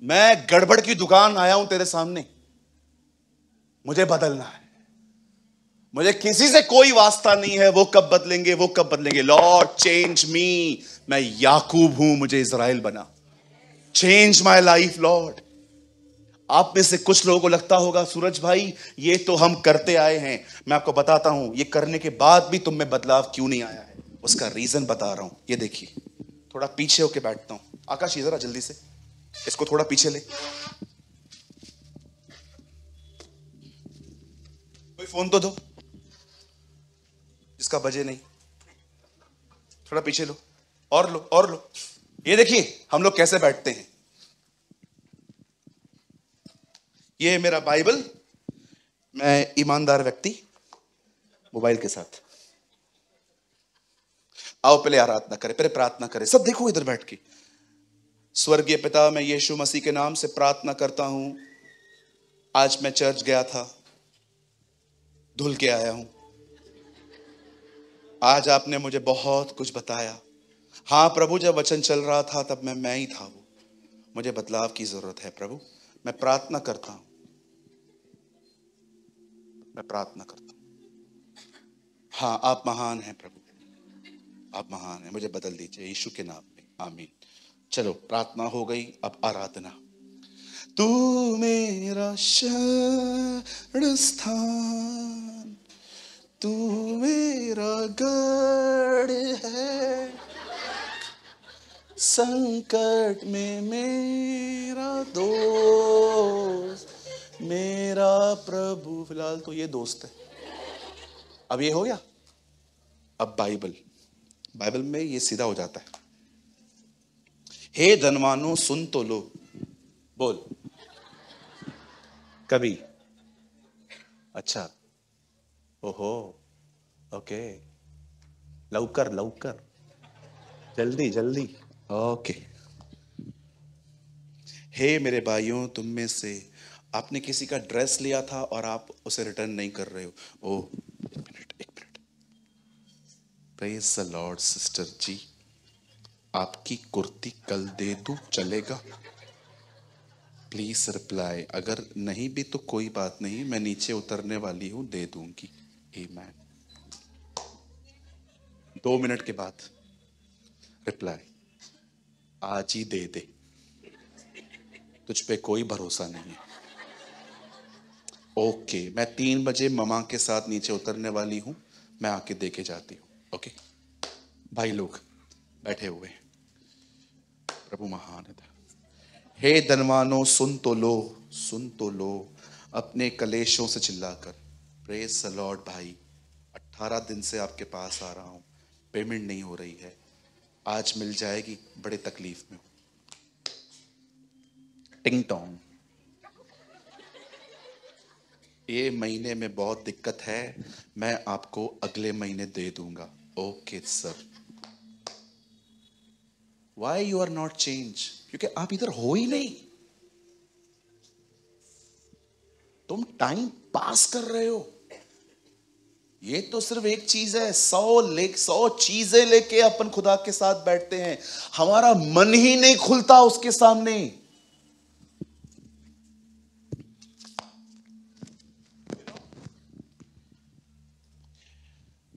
मैं गड़बड़ की दुकान आया हूं तेरे सामने, मुझे बदलना है, मुझे किसी से कोई वास्ता नहीं है, वो कब बदलेंगे, वो कब बदलेंगे। लॉर्ड चेंज मी, मैं याकूब हूं, मुझे इज़राइल बना, चेंज माय लाइफ लॉर्ड। आप में से कुछ लोगों को लगता होगा, सूरज भाई ये तो हम करते आए हैं। मैं आपको बताता हूं, ये करने के बाद भी तुम में बदलाव क्यों नहीं आया है, उसका रीजन बता रहा हूं। ये देखिए, थोड़ा पीछे होके बैठता हूं। आकाश इधर आ जल्दी से, इसको थोड़ा पीछे ले। कोई फोन तो दो जिसका बजे नहीं। थोड़ा पीछे लो, और लो, और लो। ये देखिए हम लोग कैसे बैठते हैं। ये है मेरा बाइबल, मैं ईमानदार व्यक्ति मोबाइल के साथ। आओ पहले आराधना करें, पहले प्रार्थना करें। सब देखो इधर बैठ के। स्वर्गीय पिता, मैं यीशु मसीह के नाम से प्रार्थना करता हूं। आज मैं चर्च गया था, धुल के आया हूं। आज आपने मुझे बहुत कुछ बताया। हाँ प्रभु, जब वचन चल रहा था तब मैं ही था वो। मुझे बदलाव की जरूरत है प्रभु। मैं प्रार्थना करता हूं, मैं प्रार्थना करता हूं। हाँ आप महान हैं प्रभु, आप महान हैं, मुझे बदल दीजिए यीशु के नाम में, आमीन। चलो प्रार्थना हो गई, अब आराधना। तू मेरा शरण स्थान, तू मेरा गढ़ है, संकट में मेरा दोस्त, मेरा प्रभु। फिलहाल तो ये दोस्त है। अब ये हो गया। अब बाइबल में ये सीधा हो जाता है। हे धनवानों सुन तो लो, बोल कभी। अच्छा, ओहो, ओके, लवकर लवकर, जल्दी जल्दी, ओके। हे मेरे भाइयों, तुम में से आपने किसी का ड्रेस लिया था और आप उसे रिटर्न नहीं कर रहे हो। ओ एक मिनट। प्रेज द लॉर्ड सिस्टर जी, आपकी कुर्ती कल दे दूं चलेगा? Please reply. अगर नहीं भी तो कोई बात नहीं, मैं नीचे उतरने वाली हूं, दे दूंगी। आमीन। 2 मिनट के बाद रिप्लाई। आज ही दे दे, तुझ पे कोई भरोसा नहीं है। ओके, मैं 3 बजे ममा के साथ नीचे उतरने वाली हूं, मैं आके दे के जाती हूं। ओके भाई लोग बैठे हुए, प्रभु महान है। हे धनवानों सुन तो लो, सुन तो लो, अपने कलेशों से चिल्लाकर। प्रेज द लॉर्ड भाई, 18 दिन से आपके पास आ रहा हूं, पेमेंट नहीं हो रही है, आज मिल जाएगी, बड़े तकलीफ में हूं। टिंग टोंग, ये महीने में बहुत दिक्कत है, मैं आपको अगले महीने दे दूंगा। Okay sir. Why you are not change? क्योंकि आप इधर हो ही नहीं, तुम टाइम पास कर रहे हो। ये तो सिर्फ एक चीज है, 100 चीजें लेके अपन खुदा के साथ बैठते हैं, हमारा मन ही नहीं खुलता उसके सामने।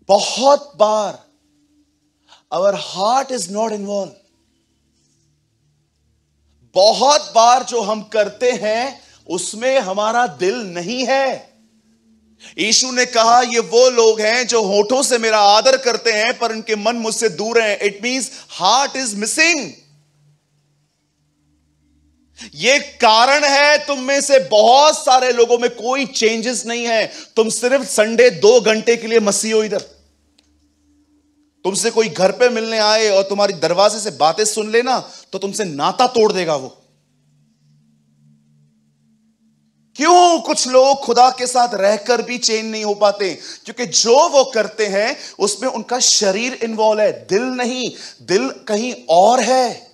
बहुत बार our heart is not involved। बहुत बार जो हम करते हैं उसमें हमारा दिल नहीं है। यीशु ने कहा, ये वो लोग हैं जो होठों से मेरा आदर करते हैं पर उनके मन मुझसे दूर हैं। It means heart is missing. ये कारण है तुम में से बहुत सारे लोगों में कोई चेंजेस नहीं है। तुम सिर्फ संडे 2 घंटे के लिए मसीह हो। इधर तुमसे कोई घर पे मिलने आए और तुम्हारी दरवाजे से बातें सुन लेना तो तुमसे नाता तोड़ देगा वो। क्यों कुछ लोग खुदा के साथ रहकर भी चेंज नहीं हो पाते? क्योंकि जो वो करते हैं उसमें उनका शरीर इन्वॉल्व है, दिल नहीं। दिल कहीं और है।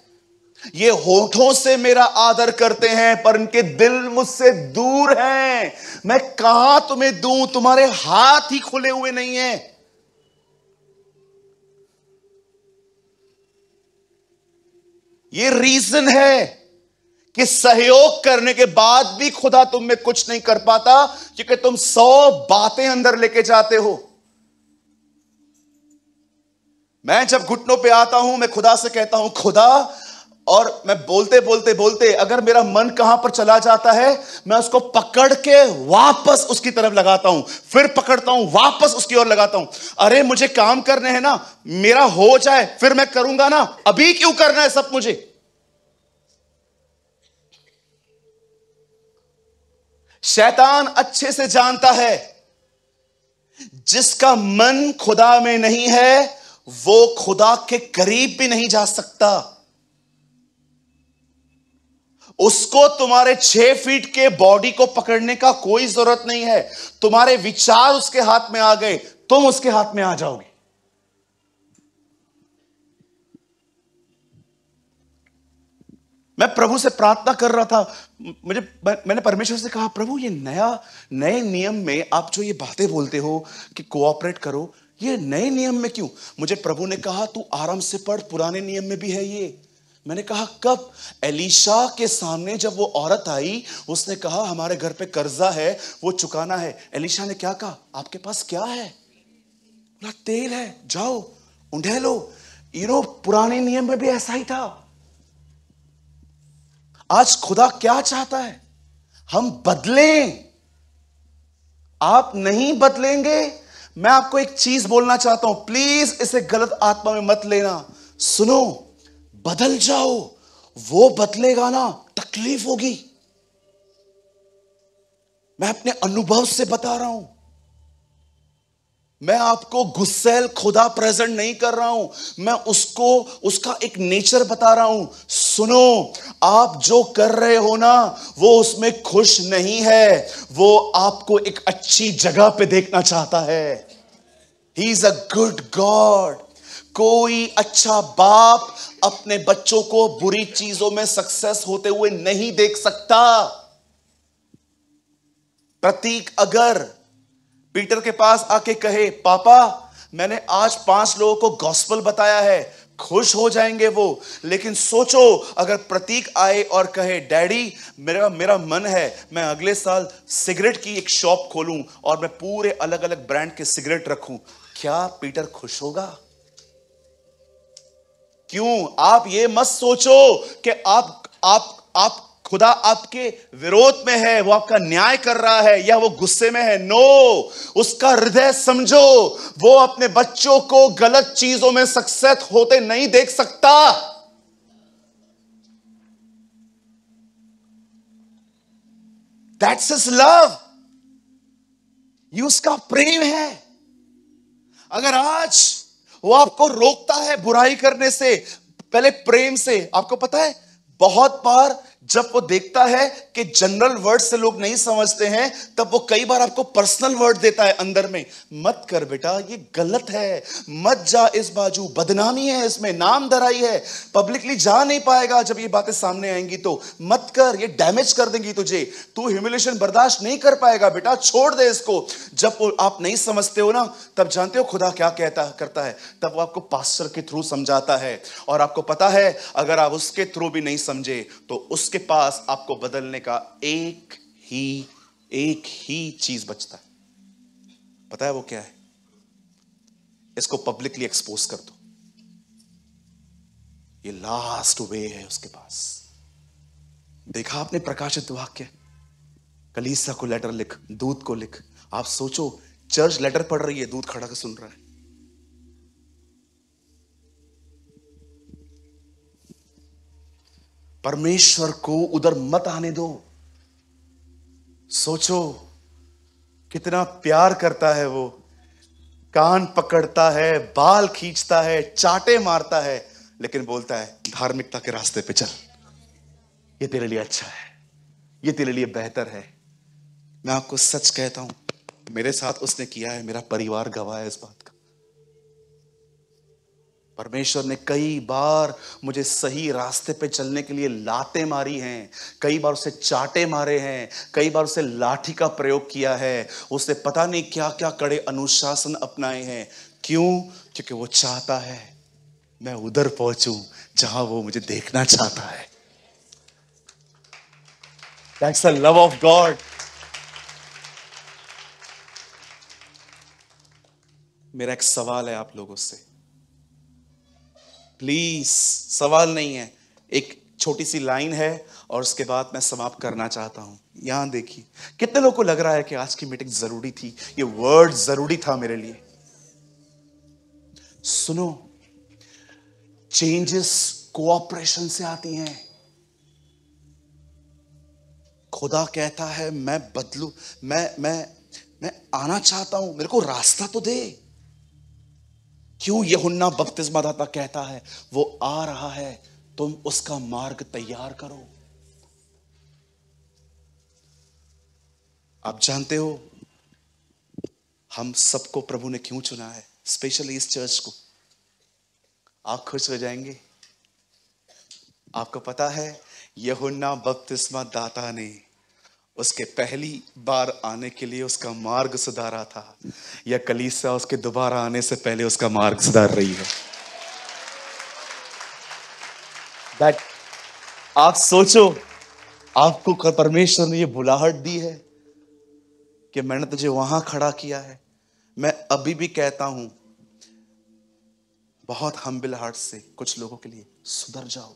ये होठों से मेरा आदर करते हैं पर उनके दिल मुझसे दूर हैं। मैं कहां तुम्हें दूं? तुम्हारे हाथ ही खुले हुए नहीं हैं। ये रीजन है कि सहयोग करने के बाद भी खुदा तुम में कुछ नहीं कर पाता, क्योंकि तुम 100 बातें अंदर लेके जाते हो। मैं जब घुटनों पे आता हूं, मैं खुदा से कहता हूं खुदा, और मैं बोलते बोलते बोलते अगर मेरा मन कहां पर चला जाता है, मैं उसको पकड़ के वापस उसकी तरफ लगाता हूं, फिर पकड़ता हूं, वापस उसकी ओर लगाता हूं। अरे मुझे काम करने हैं ना, मेरा हो जाए फिर मैं करूंगा ना, अभी क्यों करना है सब मुझे। शैतान अच्छे से जानता है जिसका मन खुदा में नहीं है वो खुदा के करीब भी नहीं जा सकता। उसको तुम्हारे 6 फीट के बॉडी को पकड़ने का कोई जरूरत नहीं है। तुम्हारे विचार उसके हाथ में आ गए, तुम उसके हाथ में आ जाओगे। मैं प्रभु से प्रार्थना कर रहा था, मैंने परमेश्वर से कहा, प्रभु ये नए नियम में आप जो ये बातें बोलते हो कि कोऑपरेट करो, ये नए नियम में क्यों? मुझे प्रभु ने कहा तू आराम से पढ़, पुराने नियम में भी है ये। मैंने कहा कब? एलीशा के सामने जब वो औरत आई, उसने कहा हमारे घर पे कर्जा है, वो चुकाना है। एलीशा ने क्या कहा? आपके पास क्या है? बोला तेल है, जाओ उंधे लो। पुराने नियम में भी ऐसा ही था। आज खुदा क्या चाहता है? हम बदलें। आप नहीं बदलेंगे। मैं आपको एक चीज बोलना चाहता हूं, प्लीज इसे गलत आत्मा में मत लेना। सुनो, बदल जाओ। वो बदलेगा ना, तकलीफ होगी। मैं अपने अनुभव से बता रहा हूं। मैं आपको गुस्सैल खुदा प्रेजेंट नहीं कर रहा हूं, मैं उसका एक नेचर बता रहा हूं। सुनो, आप जो कर रहे हो ना, वो उसमें खुश नहीं है। वो आपको एक अच्छी जगह पे देखना चाहता है। He is a good God. कोई अच्छा बाप अपने बच्चों को बुरी चीजों में सक्सेस होते हुए नहीं देख सकता। प्रतीक अगर पीटर के पास आके कहे, पापा मैंने आज 5 लोगों को गॉस्पेल बताया है, खुश हो जाएंगे वो। लेकिन सोचो, अगर प्रतीक आए और कहे, डैडी मेरा मन है मैं अगले साल सिगरेट की एक शॉप खोलूं और मैं पूरे अलग अलग ब्रांड के सिगरेट रखूं, क्या पीटर खुश होगा? क्यों? आप ये मत सोचो कि आप खुदा आपके विरोध में है, वो आपका न्याय कर रहा है या वो गुस्से में है। नो, उसका हृदय समझो। वो अपने बच्चों को गलत चीजों में सक्सेस होते नहीं देख सकता। That's his love. ये उसका प्रेम है। अगर आज वो आपको रोकता है बुराई करने से, पहले प्रेम से। आपको पता है, बहुत बार जब वो देखता है कि जनरल वर्ड से लोग नहीं समझते हैं, तब वो कई बार आपको पर्सनल वर्ड देता है अंदर में। मत कर बेटा, ये गलत है, मत जा इस बाजू, बदनामी है इसमें, नाम धराई है, पब्लिकली जा नहीं पाएगा जब ये बातें सामने आएंगी तो मत कर, ये डैमेज कर देंगी तुझे, तू ह्यूमिलिएशन बर्दाश्त नहीं कर पाएगा बेटा, छोड़ दे इसको। जब आप नहीं समझते हो ना, तब जानते हो खुदा क्या करता है? तब वो आपको पास्टर के थ्रू समझाता है। और आपको पता है, अगर आप उसके थ्रू भी नहीं समझे तो उसके पास आपको बदलने का एक ही चीज बचता है। पता है वो क्या है? इसको पब्लिकली एक्सपोज कर दो। ये लास्ट वे है उसके पास। देखा आपने प्रकाशित वाक्य? कलीसिया को लेटर लिख, दूत को लिख। आप सोचो, चर्च लेटर पढ़ रही है, दूत खड़ा कर सुन रहा है। परमेश्वर को उधर मत आने दो। सोचो कितना प्यार करता है वो। कान पकड़ता है, बाल खींचता है, चाटे मारता है, लेकिन बोलता है धार्मिकता के रास्ते पे चल, ये तेरे लिए अच्छा है, ये तेरे लिए बेहतर है। मैं आपको सच कहता हूं, मेरे साथ उसने किया है, मेरा परिवार गवाह है इस बात का। परमेश्वर ने कई बार मुझे सही रास्ते पे चलने के लिए लातें मारी हैं, कई बार उसे चाटे मारे हैं, कई बार उसे लाठी का प्रयोग किया है, उसने पता नहीं क्या क्या कड़े अनुशासन अपनाए हैं। क्यों? क्योंकि वो चाहता है मैं उधर पहुंचूं जहां वो मुझे देखना चाहता है। That's the love of God. मेरा एक सवाल है आप लोगों से, प्लीज, सवाल नहीं है, एक छोटी सी लाइन है और उसके बाद मैं समाप्त करना चाहता हूं। यहां देखिए, कितने लोगों को लग रहा है कि आज की मीटिंग जरूरी थी, ये वर्ड जरूरी था मेरे लिए। सुनो, चेंजेस कोऑपरेशन से आती हैं। खुदा कहता है मैं बदलू, मैं आना चाहता हूं, मेरे को रास्ता तो दे। क्यों यूहन्ना बपतिस्मादाता कहता है वो आ रहा है, तुम उसका मार्ग तैयार करो। आप जानते हो हम सबको प्रभु ने क्यों चुना है, स्पेशली इस चर्च को? आप खुश हो जाएंगे। आपको पता है यूहन्ना बपतिस्मादाता ने उसके पहली बार आने के लिए उसका मार्ग सुधारा था, या कलीसिया उसके दोबारा आने से पहले उसका मार्ग सुधार रही है? That, आप सोचो, आपको परमेश्वर ने ये बुलाहट दी है कि मैंने तुझे वहां खड़ा किया है। मैं अभी भी कहता हूं बहुत हम्बल हार्ट से कुछ लोगों के लिए, सुधर जाओ।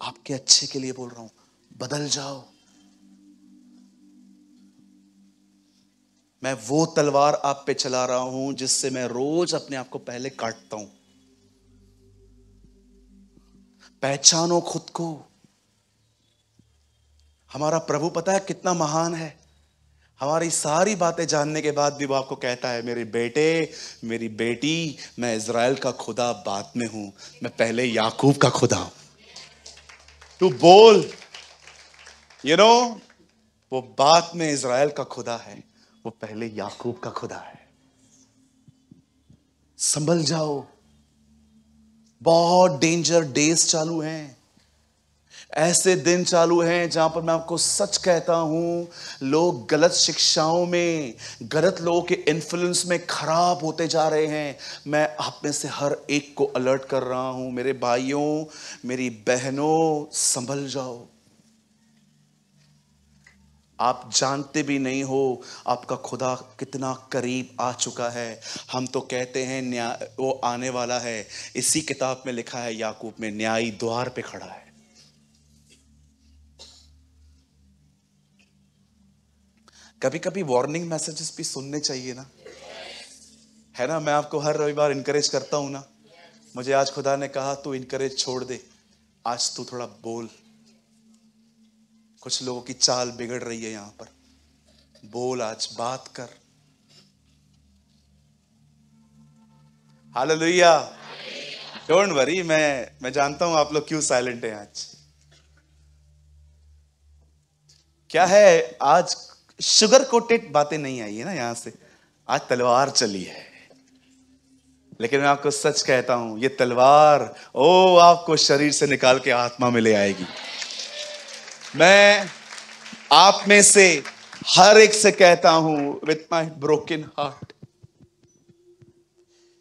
आपके अच्छे के लिए बोल रहा हूं, बदल जाओ। मैं वो तलवार आप पे चला रहा हूं जिससे मैं रोज अपने आप को पहले काटता हूं। पहचानो खुद को। हमारा प्रभु पता है कितना महान है। हमारी सारी बातें जानने के बाद भी वो आपको कहता है, मेरे बेटे, मेरी बेटी, मैं इज़राइल का खुदा बाद में हूं, मैं पहले याकूब का खुदा हूं। तू बोल, वो बाद में इज़राइल का खुदा है, वो पहले याकूब का खुदा है। संभल जाओ, बहुत डेंजर डेज चालू हैं। ऐसे दिन चालू हैं जहां पर मैं आपको सच कहता हूं, लोग गलत शिक्षाओं में, गलत लोगों के इन्फ्लुएंस में खराब होते जा रहे हैं। मैं आप में से हर एक को अलर्ट कर रहा हूं, मेरे भाइयों, मेरी बहनों, संभल जाओ। आप जानते भी नहीं हो आपका खुदा कितना करीब आ चुका है। हम तो कहते हैं न्याय वो आने वाला है। इसी किताब में लिखा है, याकूब में, न्यायी द्वार पे खड़ा है। कभी कभी वार्निंग मैसेजेस भी सुनने चाहिए ना, है ना? मैं आपको हर रविवार इनकरेज करता हूं ना। मुझे आज खुदा ने कहा तू इनकरेज छोड़ दे, आज तू थोड़ा बोल। कुछ लोगों की चाल बिगड़ रही है यहां पर, बोल, आज बात कर। हालेलुया। डोंट वरी, मैं जानता हूं आप लोग क्यों साइलेंट हैं आज। क्या है, आज शुगर कोटेड बातें नहीं आई है ना यहां से, आज तलवार चली है। लेकिन मैं आपको सच कहता हूं, ये तलवार आपको शरीर से निकाल के आत्मा में ले आएगी। मैं आप में से हर एक से कहता हूं, विथ माई ब्रोकन हार्ट,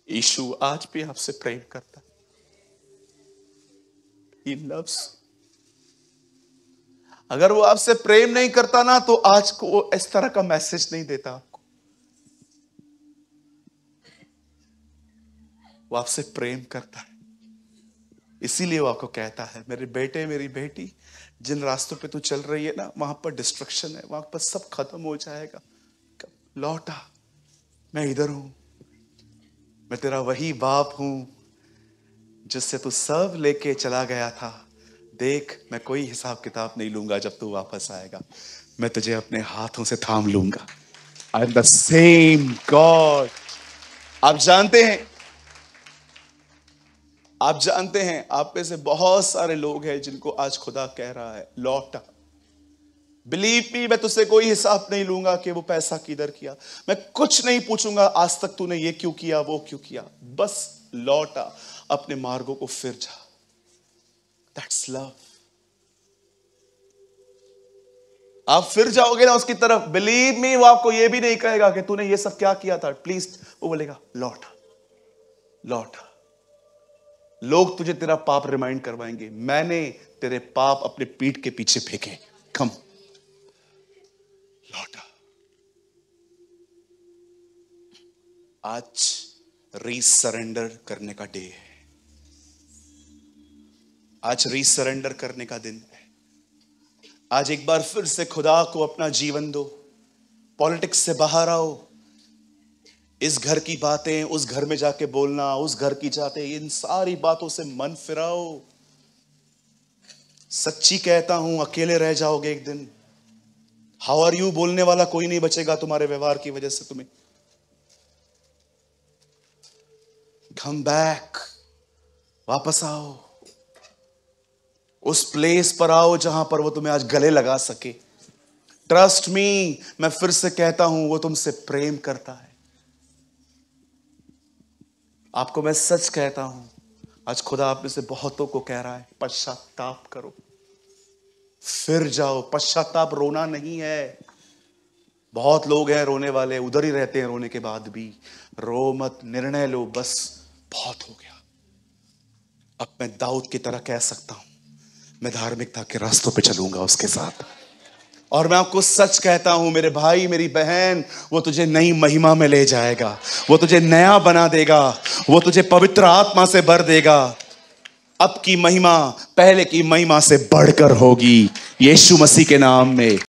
यीशु आज भी आपसे प्रेम करता है। He loves। अगर वो आपसे प्रेम नहीं करता ना, तो आज को वो इस तरह का मैसेज नहीं देता आपको। वो आपसे प्रेम करता है, इसीलिए वो आपको कहता है, मेरे बेटे, मेरी बेटी, जिन रास्तों पे तू चल रही है ना, वहां पर डिस्ट्रक्शन है, वहां पर सब खत्म हो जाएगा। लौटा, मैं इधर हूं, मैं तेरा वही बाप हूं जिससे तू सब लेके चला गया था। देख, मैं कोई हिसाब किताब नहीं लूंगा जब तू वापस आएगा, मैं तुझे अपने हाथों से थाम लूंगा। I am the same God. आप जानते हैं, आप में से बहुत सारे लोग हैं जिनको आज खुदा कह रहा है, लौटा। बिलीव मी, मैं तुझसे कोई हिसाब नहीं लूंगा कि वो पैसा किधर किया। मैं कुछ नहीं पूछूंगा, आज तक तूने ये क्यों किया, वो क्यों किया। बस लौटा, अपने मार्गों को फिर जा। That's love. आप फिर जाओगे ना उसकी तरफ, बिलीव मी, वो आपको ये भी नहीं कहेगा कि तूने ये सब क्या किया था। प्लीज, वो बोलेगा लौटा, लौटा। लोग तुझे तेरा पाप रिमाइंड करवाएंगे, मैंने तेरे पाप अपने पीठ के पीछे फेंके, कम लौटा। आज रीसरेंडर करने का डे है, आज रीसरेंडर करने का दिन है। आज एक बार फिर से खुदा को अपना जीवन दो, पॉलिटिक्स से बाहर आओ। इस घर की बातें उस घर में जाके बोलना, उस घर की जाते, इन सारी बातों से मन फिराओ। सच्ची कहता हूं, अकेले रह जाओगे एक दिन। हाउ आर यू बोलने वाला कोई नहीं बचेगा तुम्हारे व्यवहार की वजह से। तुम्हें कम बैक, वापस आओ, उस प्लेस पर आओ जहां पर वो तुम्हें आज गले लगा सके। ट्रस्ट मी, मैं फिर से कहता हूं, वो तुमसे प्रेम करता है। आपको मैं सच कहता हूं, आज खुदा आप में से बहुतों को कह रहा है, पश्चाताप करो, फिर जाओ। पश्चाताप रोना नहीं है। बहुत लोग हैं रोने वाले, उधर ही रहते हैं रोने के बाद भी। रो मत, निर्णय लो, बस बहुत हो गया। अब मैं दाऊद की तरह कह सकता हूं, मैं धार्मिकता के रास्तों पे चलूंगा उसके साथ। और मैं आपको सच कहता हूं मेरे भाई मेरी बहन, वो तुझे नई महिमा में ले जाएगा, वो तुझे नया बना देगा, वो तुझे पवित्र आत्मा से भर देगा। अब की महिमा पहले की महिमा से बढ़कर होगी, यीशु मसीह के नाम में।